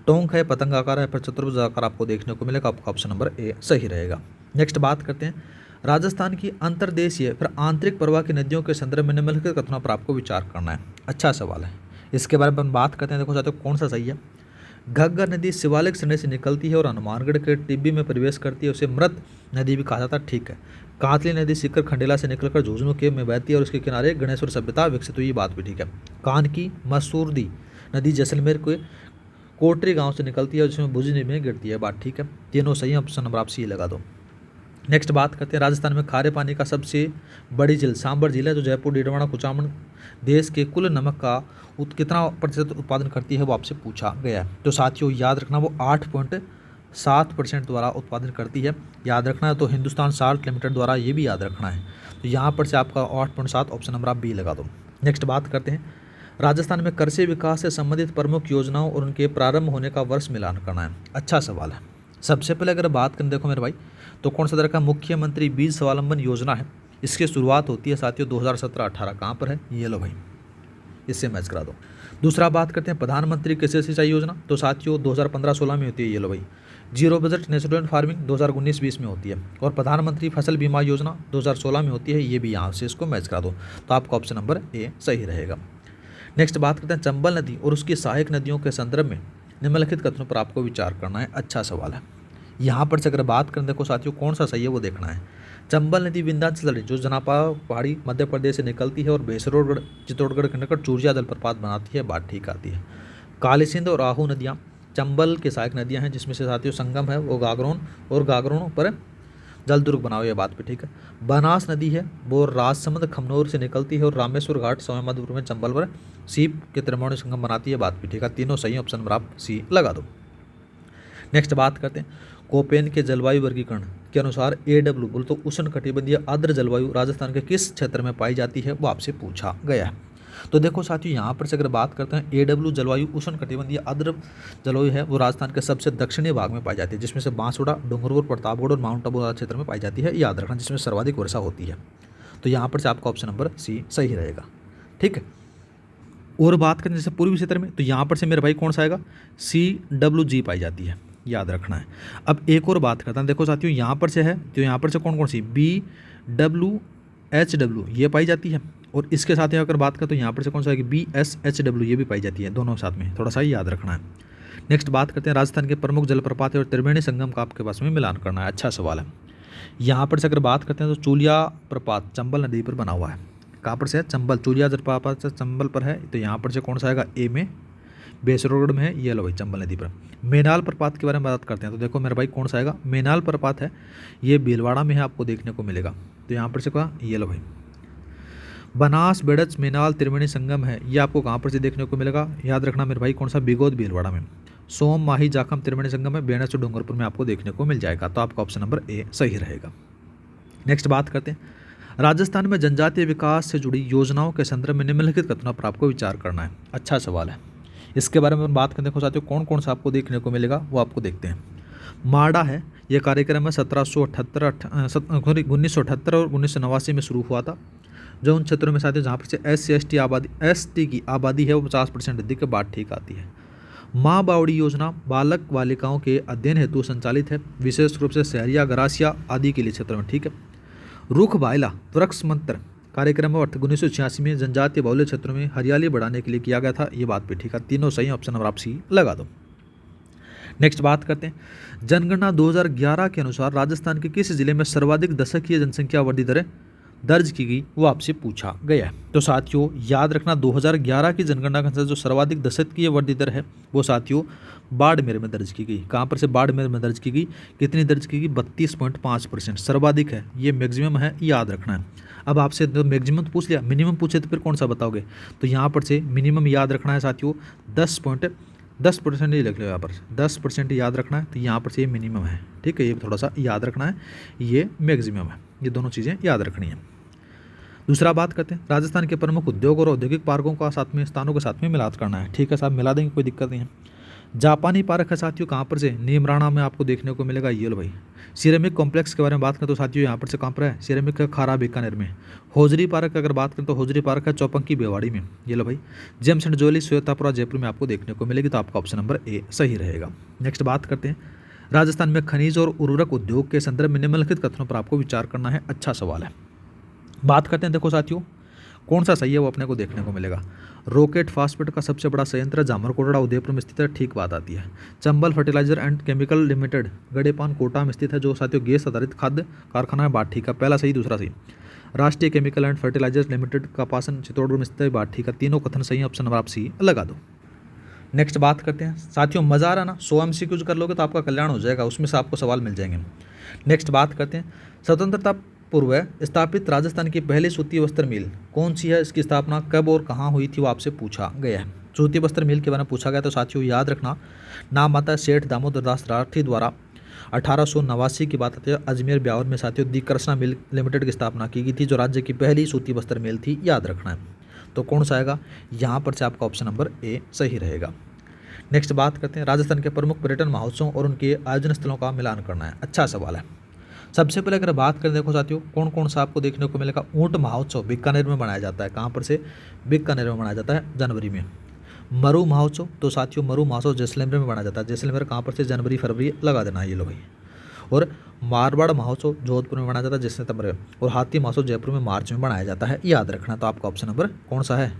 टोंक है पतंगाकार है, फिर चतुर्भुज आकार आपको देखने को मिलेगा, आपका ऑप्शन नंबर ए सही रहेगा। नेक्स्ट बात करते हैं, राजस्थान की अंतर्देशीय फिर आंतरिक प्रवाह की नदियों के संदर्भ में निम्नलिखित कथनों पर आपको विचार करना है। अच्छा सवाल है। इसके बारे में हम बात करते हैं, देखो चाहते हो कौन सा सही है। घग्गर नदी शिवालिक श्रेणी से निकलती है और हनुमानगढ़ के टिब्बी में प्रवेश करती है, उसे मृत नदी भी कहा जाता है, ठीक है। कांतली नदी सीकर खंडेला से निकलकर झुंझुनू केव में बहती है और उसके किनारे गणेश्वर सभ्यता विकसित हुई, बात भी ठीक है। कान की मसूरदी नदी जैसलमेर के कोटरी गांव से निकलती है और जिसमें भुजनी में गिरती है, बात ठीक है। तीनों सही, ऑप्शन नंबर आप सी लगा दो। नेक्स्ट बात करते हैं, राजस्थान में खारे पानी का सबसे बड़ी झील सांबर झील है, जो जयपुर डीडवाना कुचामन देश के कुल नमक का कितना प्रतिशत उत्पादन करती है, वो आपसे पूछा गया है। तो साथियों याद रखना, वो 8.7% द्वारा उत्पादन करती है, याद रखना है। तो हिंदुस्तान साल्ट लिमिटेड द्वारा ये भी याद रखना है। तो यहाँ पर से आपका 8.7 ऑप्शन नंबर आप बी लगा दो। नेक्स्ट बात करते हैं, राजस्थान में कृषि विकास से संबंधित प्रमुख योजनाओं और उनके प्रारंभ होने का वर्ष मिलान करना है। अच्छा सवाल है। सबसे पहले अगर बात करें, देखो मेरे भाई, तो कौन सा तरह का मुख्यमंत्री बीज स्वावलंबन योजना है, इसकी शुरुआत होती है साथियों 2017-18। कहाँ पर है, ये लो भाई, इससे मैच करा दो। दूसरा बात करते हैं प्रधानमंत्री कृषि सिंचाई योजना, तो साथियों 2015-16 में होती है, ये लो भाई। जीरो बजट नेचुरल फार्मिंग 2019-20 में होती है। और प्रधानमंत्री फसल बीमा योजना 2016 में होती है, ये भी यहाँ से इसको मैच करा दो, तो आपका ऑप्शन नंबर ए सही रहेगा। नेक्स्ट बात करते हैं चंबल नदी और उसकी सहायक नदियों के संदर्भ में निम्नलिखित कथनों पर आपको विचार करना है। अच्छा सवाल है। यहाँ पर से अगर बात करें, देखो साथियों कौन सा सही है वो देखना है। चंबल नदी विंध्याचल जो जनापा पहाड़ी मध्य प्रदेश से निकलती है और भैंसरोगढ़ चित्तौड़गढ़ के निकट चूरिया जलप्रपात बनाती है, बात ठीक आती है। काली सिंध और आहू नदियाँ चंबल के सहायक नदियाँ हैं, जिसमें से साथियों संगम है वो गागरोन, और गागरोन पर जलदुर्ग बनाओ, ये बात पे ठीक है। बनास नदी है वो राजसमंद खमनोर से निकलती है और रामेश्वर घाट सवाईमाधोपुर में चंबल पर सीप के त्रिवेणी संगम बनाती है, बात भी ठीक है। तीनों सही, ऑप्शन नंबर आप सी लगा दो। नेक्स्ट बात करते हैं, कोपेन के जलवायु वर्गीकरण के अनुसार AW बोल तो उष्ण कटिबंधीय आर्द्र जलवायु राजस्थान के किस क्षेत्र में पाई जाती है, वो आपसे पूछा गया है। तो देखो साथियों यहाँ पर से अगर बात करते हैं, AW जलवायु उष्ण कटिबंधीय आर्द्र जलवायु है वो राजस्थान के सबसे दक्षिणी भाग में पाई जाती है, जिसमें से बांसवाड़ा, डूंगरपुर, प्रतापगढ़ और माउंट आबू क्षेत्र में पाई जाती है, याद रखना, जिसमें सर्वाधिक वर्षा होती है। तो यहाँ पर से आपका ऑप्शन नंबर सी सही रहेगा। ठीक है। और बात करें जैसे पूर्वी क्षेत्र में, तो यहाँ पर से मेरे भाई कौन सा आएगा, CWG पाई जाती है, याद रखना है। अब एक और बात करता हूँ, देखो साथियों यहाँ पर से है, तो यहाँ पर से कौन कौन सी BWHW ये पाई जाती है, और इसके साथ ही अगर बात करें तो यहाँ पर से कौन सा है, BSHW ये भी पाई जाती है, दोनों साथ में, थोड़ा सा ही याद रखना है। नेक्स्ट बात करते हैं राजस्थान के प्रमुख जलप्रपात और त्रिवेणी संगम का आपके पास में मिलान करना है। अच्छा सवाल है। यहाँ पर से अगर बात करते हैं तो चूलिया प्रपात चंबल नदी पर बना हुआ है। कहाँ पर से है, चंबल, चूलिया जलप्रपात से चंबल पर है, तो यहाँ पर से कौन सा आएगा, ए में भैंसरोगढ़ में है, ये लो भाई चंबल नदी पर। मेनाल प्रपात के बारे में बात करते हैं, तो देखो मेरे भाई कौन सा आएगा, मेनाल प्रपात है, ये भीलवाड़ा में है, आपको देखने को मिलेगा, तो यहाँ पर से कहा, ये लो भाई। बनास बेड़च मेनाल त्रिवेणी संगम है, ये आपको कहाँ पर से देखने को मिलेगा, याद रखना मेरे भाई, कौन सा, बिगोद भीलवाड़ा में। सोम माही जाखम त्रिवेणी संगम है, बेणस और डूंगरपुर में आपको देखने को मिल जाएगा, तो आपका ऑप्शन नंबर ए सही रहेगा। नेक्स्ट बात करते हैं, राजस्थान में जनजातीय विकास से जुड़ी योजनाओं के संदर्भ में निम्नलिखित कथनों पर आपको विचार करना है। अच्छा सवाल है। इसके बारे में बात करते हैं साथियों, कौन कौन सा आपको देखने को मिलेगा वो आपको देखते हैं। माडा है, ये कार्यक्रम है 1978 और 1989 में शुरू हुआ था, जो उन क्षेत्रों में साथियों जहाँ पर से SC की आबादी है वो 50% अधिक के बाद ठीक आती है। माँ बावड़ी योजना बालक बालिकाओं के अध्ययन हेतु संचालित है, विशेष रूप से शहरिया गरासिया आदि के लिए क्षेत्रों में, ठीक है। रुख बायला वृक्ष मंत्र कार्यक्रम 1986 में जनजातीय बहुल्य क्षेत्रों में हरियाली बढ़ाने के लिए किया गया था, ये बात भी ठीक है। तीनों सही, ऑप्शन नंबर आप सी लगा दो। नेक्स्ट बात करते हैं, जनगणना 2011 के अनुसार राजस्थान के किस जिले में सर्वाधिक दशकीय जनसंख्या वृद्धि दर दर्ज की गई, वो आपसे पूछा गया है। तो साथियों याद रखना 2011 की जनगणना के अनुसार जो सर्वाधिक दशकीय वृद्धि दर है वो साथियों बाड़मेर में दर्ज की गई। कहाँ पर से, बाड़मेर में दर्ज की गई। कितनी दर्ज की गई, 32.5%, सर्वाधिक है, ये मैक्सिमम है, याद रखना है। अब आपसे तो मैक्सिमम तो पूछ लिया, मिनिमम पूछे तो फिर कौन सा बताओगे, तो यहाँ पर से मिनिमम याद रखना है साथियों 10% ही लिख लो, यहाँ पर 10% याद रखना है, तो यहाँ पर से ये मिनिमम है, ठीक है, ये थोड़ा सा याद रखना है, ये मैक्सिमम है, ये दोनों चीज़ें याद रखनी है। दूसरा बात करते हैं, राजस्थान के प्रमुख उद्योग और औद्योगिक पार्कों का साथ में स्थानों के साथ में मिला करना है, ठीक है साहब, मिला देंगे, कोई दिक्कत नहीं है। जापानी पार्क है साथियों, कहाँ पर से, नीमराणा में आपको देखने को मिलेगा, ये लो भाई। सिरेमिक कॉम्प्लेक्स के बारे में बात करें तो साथियों यहाँ पर से कहाँ पर है, सिरेमिक का खारा बीकानेर में। होजरी पार्क अगर बात करें तो होजरी पार्क है चौपंकी बेवाड़ी में, ये लो भाई। जेम्स एंड ज्वेलरी श्वेतापुरा जयपुर में आपको देखने को मिलेगी, तो आपका ऑप्शन नंबर ए सही रहेगा। नेक्स्ट बात करते हैं, राजस्थान में खनिज और उर्वरक उद्योग के संदर्भ में निम्नलिखित कथनों पर आपको विचार करना है। अच्छा सवाल है। बात करते हैं, देखो साथियों कौन सा सही है वो अपने को देखने को मिलेगा। रॉकेट फास्फेट का सबसे बड़ा संयंत्र जामरकोटड़ा उदयपुर में स्थित है, ठीक बात आती है। Chambal fertiliser and chemical limited Gadepan Kota में स्थित है, जो साथियों गैस आधारित खाद्य कारखाना है, बात ठीक है, पहला सही दूसरा सही। राष्ट्रीय केमिकल एंड फर्टिलाइजर्स लिमिटेड का पासन चित्तौड़गढ़ में स्थित है, बात ठीक है, तीनों कथन सही, ऑप्शन नंबर आप सी लगा दो। नेक्स्ट बात करते हैं साथियों, मज़ा आ रहा ना, 100 MCQ कर लोगे तो आपका कल्याण हो जाएगा, उसमें से आपको सवाल मिल जाएंगे। नेक्स्ट बात करते हैं, स्वतंत्रता पूर्व स्थापित राजस्थान की पहली सूती वस्त्र मिल कौन सी है, इसकी स्थापना कब और कहाँ हुई थी, वो आपसे पूछा गया है। सूती वस्त्र मिल के बारे में पूछा गया, तो साथियों याद रखना नाम आता है सेठ दामोदर दास राठी द्वारा 1889 की बात आती है। अजमेर ब्यावर में साथियों दी कृष्णा मिल लिमिटेड की स्थापना की गई थी, जो राज्य की पहली सूती वस्त्र मिल थी, याद रखना है। तो कौन सा आएगा, यहाँ पर से आपका ऑप्शन नंबर ए सही रहेगा। नेक्स्ट बात करते हैं राजस्थान के प्रमुख पर्यटन महोत्सव और उनके आयोजन स्थलों का मिलान करना है। अच्छा सवाल है। सबसे पहले अगर बात करें देखो साथियों कौन कौन सा आपको देखने को मिलेगा, ऊंट महोत्सव बीकानेर में मनाया जाता है। कहाँ पर से, बीकानेर में मनाया जाता है जनवरी में। मरु महोत्सव, तो साथियों मरु महोत्सव जैसलमेर में मनाया जाता है। जैसलमेर कहाँ पर से, जनवरी फरवरी लगा देना है ये लो भाई। और मारवाड़ महोत्सव जोधपुर में मनाया जाता है जिस सितंबर में। और हाथी महोत्सव जयपुर में मार्च में मनाया जाता है, याद रखना। तो आपका ऑप्शन नंबर कौन सा है,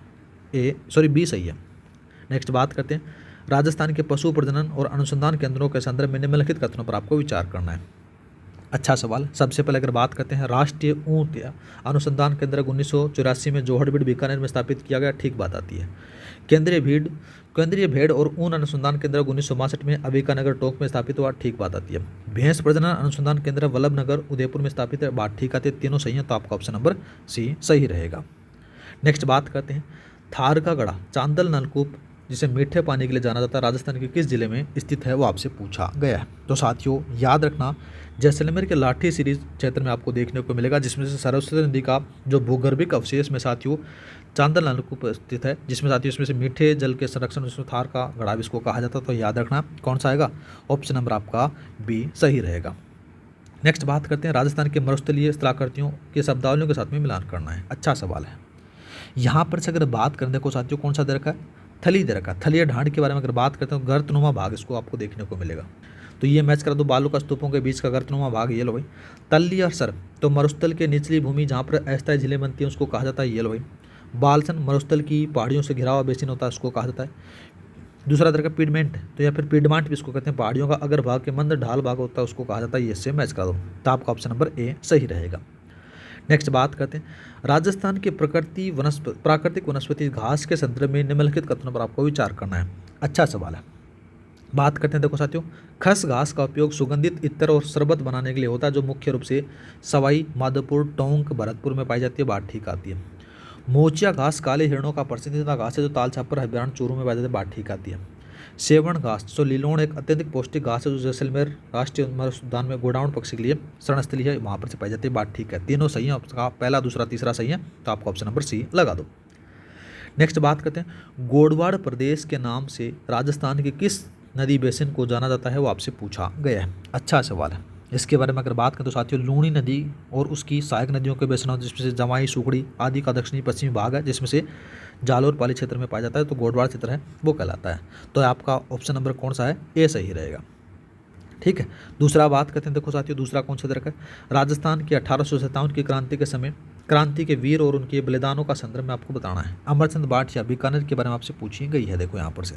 बी सही है। नेक्स्ट बात करते हैं राजस्थान के पशु प्रजनन और अनुसंधान केंद्रों के संदर्भ में निम्नलिखित कथनों पर आपको विचार करना है। अच्छा सवाल। सबसे पहले अगर बात करते हैं राष्ट्रीय ऊंट अनुसंधान केंद्र 1984 में जोहड़बीड़ बीकानेर में स्थापित किया गया, ठीक बात आती है। केंद्रीय भेड़ और ऊन अनुसंधान केंद्र 1962 में अबिकानगर टोंक में स्थापित हुआ, ठीक बात आती है। भैंस प्रजनन अनुसंधान केंद्र वल्लभनगर उदयपुर में स्थापित है, बात ठीक आती है। तीनों सही है, तो आपका ऑप्शन नंबर सी सही रहेगा। नेक्स्ट बात करते हैं थार का गढ़ा चांदल नलकूप जिसे मीठे पानी के लिए जाना जाता है राजस्थान के किस जिले में स्थित है, वो आपसे पूछा गया है। तो साथियों याद रखना जैसलमेर के लाठी सीरीज क्षेत्र में आपको देखने को मिलेगा, जिसमें से सरस्वती नदी का जो भूगर्भिक अवशेष में साथियों चांदल नलकूप स्थित है, जिसमें साथियों इसमें से मीठे जल के संरक्षण उसमें थार का गढ़ा भी इसको कहा जाता है। तो याद रखना कौन सा आएगा, ऑप्शन नंबर आपका बी सही रहेगा। नेक्स्ट बात करते हैं राजस्थान के मरुस्थलीय स्थलाकृतियों के शब्दावलियों के साथ में मिलान करना है। अच्छा सवाल है। यहाँ पर से अगर बात करें देखो साथियों कौन सा दे रखा है, थली दे रखा है। थलीय ढांड के बारे में अगर बात करते हैं गर्तनुमा भाग इसको आपको देखने को मिलेगा। तो ये मैच करा दो, बालू का स्तूपों के बीच का गर्तनुमा भाग ये लो भाई। तल्ली और सर, तो मरुस्थल के निचली भूमि जहाँ पर अस्थायी झीलें बनती हैं उसको कहा जाता है, ये लो भाई। बालसन मरुस्थल की पहाड़ियों से घिरा हुआ बेसिन होता है उसको कहा जाता है। दूसरा तरह का पिडमेंट, तो या फिर पिडमांट भी इसको कहते हैं, पहाड़ियों का अगर भाग के मंद ढाल भाग होता है उसको कहा जाता है, ये इससे मैच करा दो। तो आपका ऑप्शन नंबर ए सही रहेगा। नेक्स्ट बात करते हैं राजस्थान के प्राकृतिक वनस्पति घास के संदर्भ में निम्नलिखित कथनों पर आपको विचार करना है। अच्छा सवाल है। बात करते हैं देखो साथियों खस घास का उपयोग सुगंधित इत्र और शरबत बनाने के लिए होता है, जो मुख्य रूप से सवाई माधोपुर टोंक भरतपुर में पाई जाती है, बात ठीक आती है। मोचिया घास काले हिरणों का पसंदीदा घास है जो ताल छापर अभ्यारण्य चूरू में पाई जाती है, बात ठीक आती है। सेवण घास जो लीलोण एक अत्यधिक पौष्टिक घास है जो जैसलमेर राष्ट्रीय उद्यान में गोडाउन पक्षी के लिए शरणस्थली है, वहाँ पर से पाई जाती है, बात ठीक है। तीनों सही है, आपका पहला दूसरा तीसरा सही है, तो आपका ऑप्शन नंबर सी लगा दो। नेक्स्ट बात करते हैं गोडवाड़ प्रदेश के नाम से राजस्थान के किस नदी बेसिन को जाना जाता है, वो आपसे पूछा गया है। अच्छा सवाल है। इसके बारे में अगर बात करें तो साथियों लूणी नदी और उसकी सहायक नदियों के बेसिन जिसमें से जमाई सुखड़ी आदि का दक्षिणी पश्चिमी भाग है, जिसमें से जालोर पाली क्षेत्र में पाया जाता है, तो गोडवाड़ क्षेत्र है वो कहलाता है। तो आपका ऑप्शन नंबर कौन सा है, ए सही रहेगा। ठीक है। दूसरा बात करते हैं देखो साथियों दूसरा कौन सा तरह है राजस्थान की 1857 की क्रांति के समय क्रांति के वीर और उनके बलिदानों का संदर्भ में आपको बताना है। अमरचंद बाठिया बीकानेर के बारे में आपसे पूछी गई है, देखो यहाँ पर से।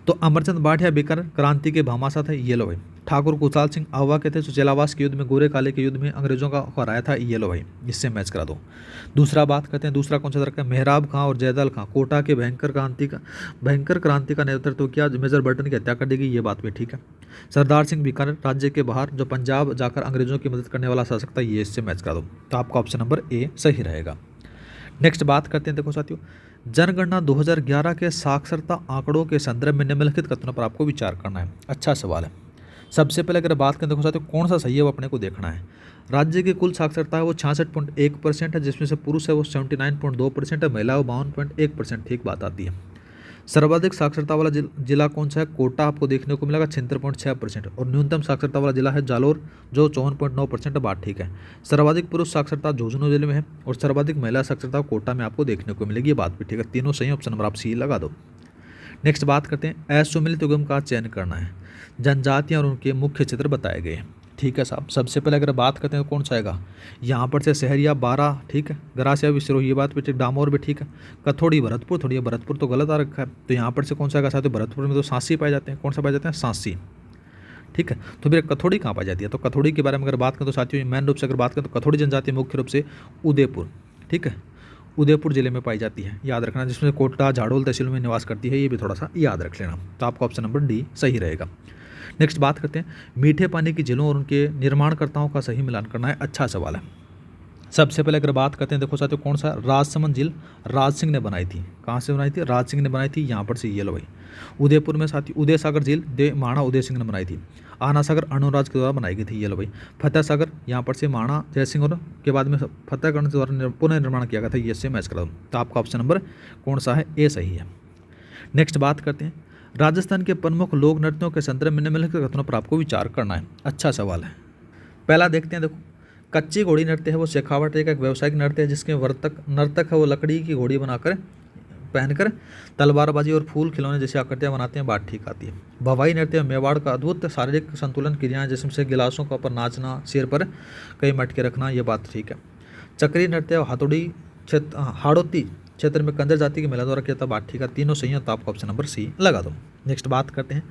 तो अमरचंद बाठिया बीकानेर क्रांति के भामाशाह थे, ये लो भाई। ठाकुर कुशाल सिंह आहवा के थे, सुचेलावास के युद्ध में गोरे काले के युद्ध में अंग्रेजों का हराया था, ये लो भाई। इससे मैच करा दो। दूसरा बात करते हैं दूसरा कौन सा रखा है मेहराब खां और जयदल खां कोटा के भयंकर क्रांति का नेतृत्व किया, मेजर बर्टन की हत्या कर दी गई, ये बात भी ठीक है। सरदार सिंह बीकानेर राज्य के बाहर जो पंजाब जाकर अंग्रेजों की मदद करने वाला शासक था, ये इससे मैच करा दो। तो आपका ऑप्शन नंबर ए सही रहेगा। नेक्स्ट बात करते हैं देखो साथियों जनगणना 2011 के साक्षरता आंकड़ों के संदर्भ में निम्नलिखित कथनों पर आपको विचार करना है। अच्छा सवाल है। सबसे पहले अगर बात करें देखो साथियों कौन सा सही है वो अपने को देखना है। राज्य की कुल साक्षरता है वो 66.1% है, जिसमें से पुरुष है वो 79.2% है, महिला वो 52.1%, ठीक बात आती है। सर्वाधिक साक्षरता वाला जिला कौन सा है, कोटा आपको देखने को मिलेगा 76.6%, और न्यूनतम साक्षरता वाला जिला है जालोर जो 54.9%, बात ठीक है। सर्वाधिक पुरुष साक्षरता झुंझुनू जिले में है और सर्वाधिक महिला साक्षरता कोटा में आपको देखने को मिलेगी, ये बात भी ठीक है। तीनों सही, ऑप्शन नंबर आप सी लगा दो। नेक्स्ट बात करते हैं असुमिलित युग्म का चयन करना है। जनजातियाँ और उनके मुख्य क्षेत्र बताए गए हैं, ठीक है साहब। सबसे पहले अगर बात करते हैं कौन सा आएगा, यहाँ पर से सहरिया 12, ठीक है। गरासिया विश्रोही, ये बात भी ठीक। डामोर भी ठीक है। कथोड़ी भरतपुर, थोड़ी भरतपुर तो गलत आ रखा है, तो यहाँ पर से कौन सा आएगा साथ, भरतपुर में तो सांसी पाए जाते हैं, कौन सा पाए जाते हैं, सांसी, ठीक है। तो फिर कथोड़ी कहाँ पाई जाती है, तो कथोड़ी के बारे में अगर बात करें तो साथियों मेन रूप से अगर बात करें तो कथोड़ी जनजाति मुख्य रूप से उदयपुर, ठीक है, उदयपुर जिले में पाई जाती है, याद रखना। जिसमें कोटा झाड़ोल तहसील में निवास करती है, ये भी थोड़ा सा याद रख लेना। तो आपका ऑप्शन नंबर डी सही रहेगा। नेक्स्ट बात करते हैं मीठे पानी की झीलों और उनके निर्माणकर्ताओं का सही मिलान करना है। अच्छा सवाल है। सबसे पहले अगर बात करते हैं, देखो साथियों कौन सा, राजसमंद झील राज सिंह ने बनाई थी। कहाँ से बनाई थी? राज सिंह ने बनाई थी। यहाँ पर से ये लो भाई। उदयपुर में साथियों उदय सागर झील महाराणा उदय सिंह ने बनाई थी। आना सागर अनुराज के द्वारा बनाई गई थी। ये लो भाई। फतेह सागर यहाँ पर से महाराणा जय सिंह और के बाद में फतेहगढ़ के द्वारा पुनर्निर्माण किया गया था। ये से मैच करा दूँ तो आपका ऑप्शन नंबर कौन सा है? ए सही है। नेक्स्ट बात करते हैं, राजस्थान के प्रमुख लोक नृत्यों के संदर्भ में निम्नलिखित कथनों पर आपको विचार करना है। अच्छा सवाल है। पहला देखते हैं, देखो कच्ची घोड़ी नृत्य है वो शेखावट एक व्यावसायिक नृत्य है जिसके नर्तक है वो लकड़ी की घोड़ी बनाकर पहनकर तलवारबाजी और फूल खिलौने जैसी आकृतियां बनाते हैं, बात ठीक आती है। भवाई नृत्य मेवाड़ का अद्भुत शारीरिक संतुलन क्रियाएं जिसमें गिलासों का ऊपर नाचना, सिर पर कई मटके रखना, ये बात ठीक है। चक्री नृत्य हाड़ौती क्षेत्र में कंजर जाति की महिला द्वारा किया था, बात ठीक है। तीनों सही है तो आपको ऑप्शन नंबर सी लगा दो। नेक्स्ट बात करते हैं,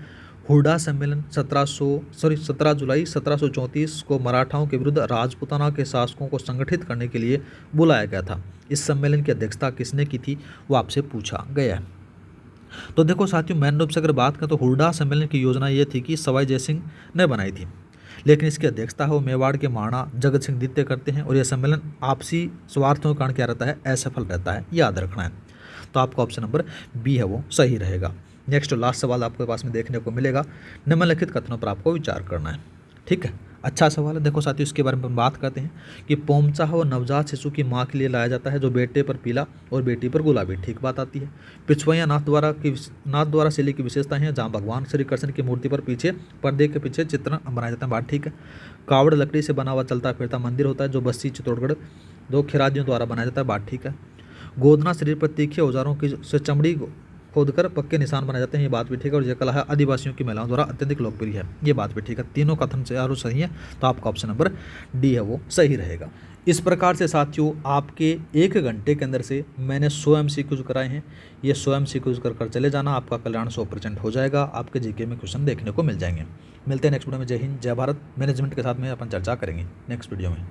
हुडा सम्मेलन 17 जुलाई 1734 को मराठाओं के विरुद्ध राजपूताना के शासकों को संगठित करने के लिए बुलाया गया था। इस सम्मेलन की अध्यक्षता किसने की थी वो आपसे पूछा गया है। तो देखो साथियों, मेन रूप से अगर बात करें तो हुडा सम्मेलन की योजना ये थी कि सवाई जयसिंह ने बनाई थी, लेकिन इसकी अध्यक्षता है वो मेवाड़ के महाराणा जगत सिंह द्वितीय करते हैं और यह सम्मेलन आपसी स्वार्थों के कारण क्या रहता है? असफल रहता है, याद रखना है। तो आपका ऑप्शन नंबर बी है वो सही रहेगा। नेक्स्ट लास्ट सवाल आपके पास में देखने को मिलेगा, निम्नलिखित कथनों पर आपको विचार करना है। ठीक है, अच्छा सवाल है। देखो साथियों, इसके बारे में हम बात करते हैं कि पोमचा वो नवजात शिशु की माँ के लिए लाया जाता है जो बेटे पर पीला और बेटी पर गुलाबी, ठीक बात आती है। पिछवैया नाथ द्वारा शैली की विशेषताएं हैं जहाँ भगवान श्री कृष्ण की मूर्ति पर पीछे पर्दे के पीछे चित्रण बनाया जाता है, बात ठीक है। कावड़ लकड़ी से बना हुआ चलता फिरता मंदिर होता है जो बस्सी चित्तौड़गढ़ 2 खिरादियों द्वारा बनाया जाता है, बात ठीक है। गोदना शरीर पर तीखे औजारों की से चमड़ी खोदकर पक्के निशान बनाए जाते हैं, ये बात भी ठीक है। और यह कला है आदिवासियों की महिलाओं द्वारा अत्यधिक लोकप्रिय है, ये बात भी ठीक है। तीनों कथन से चारों सही है तो आपका ऑप्शन नंबर डी है वो सही रहेगा। इस प्रकार से साथियों आपके 1 घंटे के अंदर से मैंने 100 MCQs कराए हैं। ये 100 MCQs कर चले जाना, आपका कल्याण 100% हो जाएगा। आपके जीके में क्वेश्चन देखने को मिल जाएंगे। मिलते हैं नेक्स्ट वीडियो में। जय हिंद, जय भारत। मैनेजमेंट के साथ में अपन चर्चा करेंगे नेक्स्ट वीडियो में।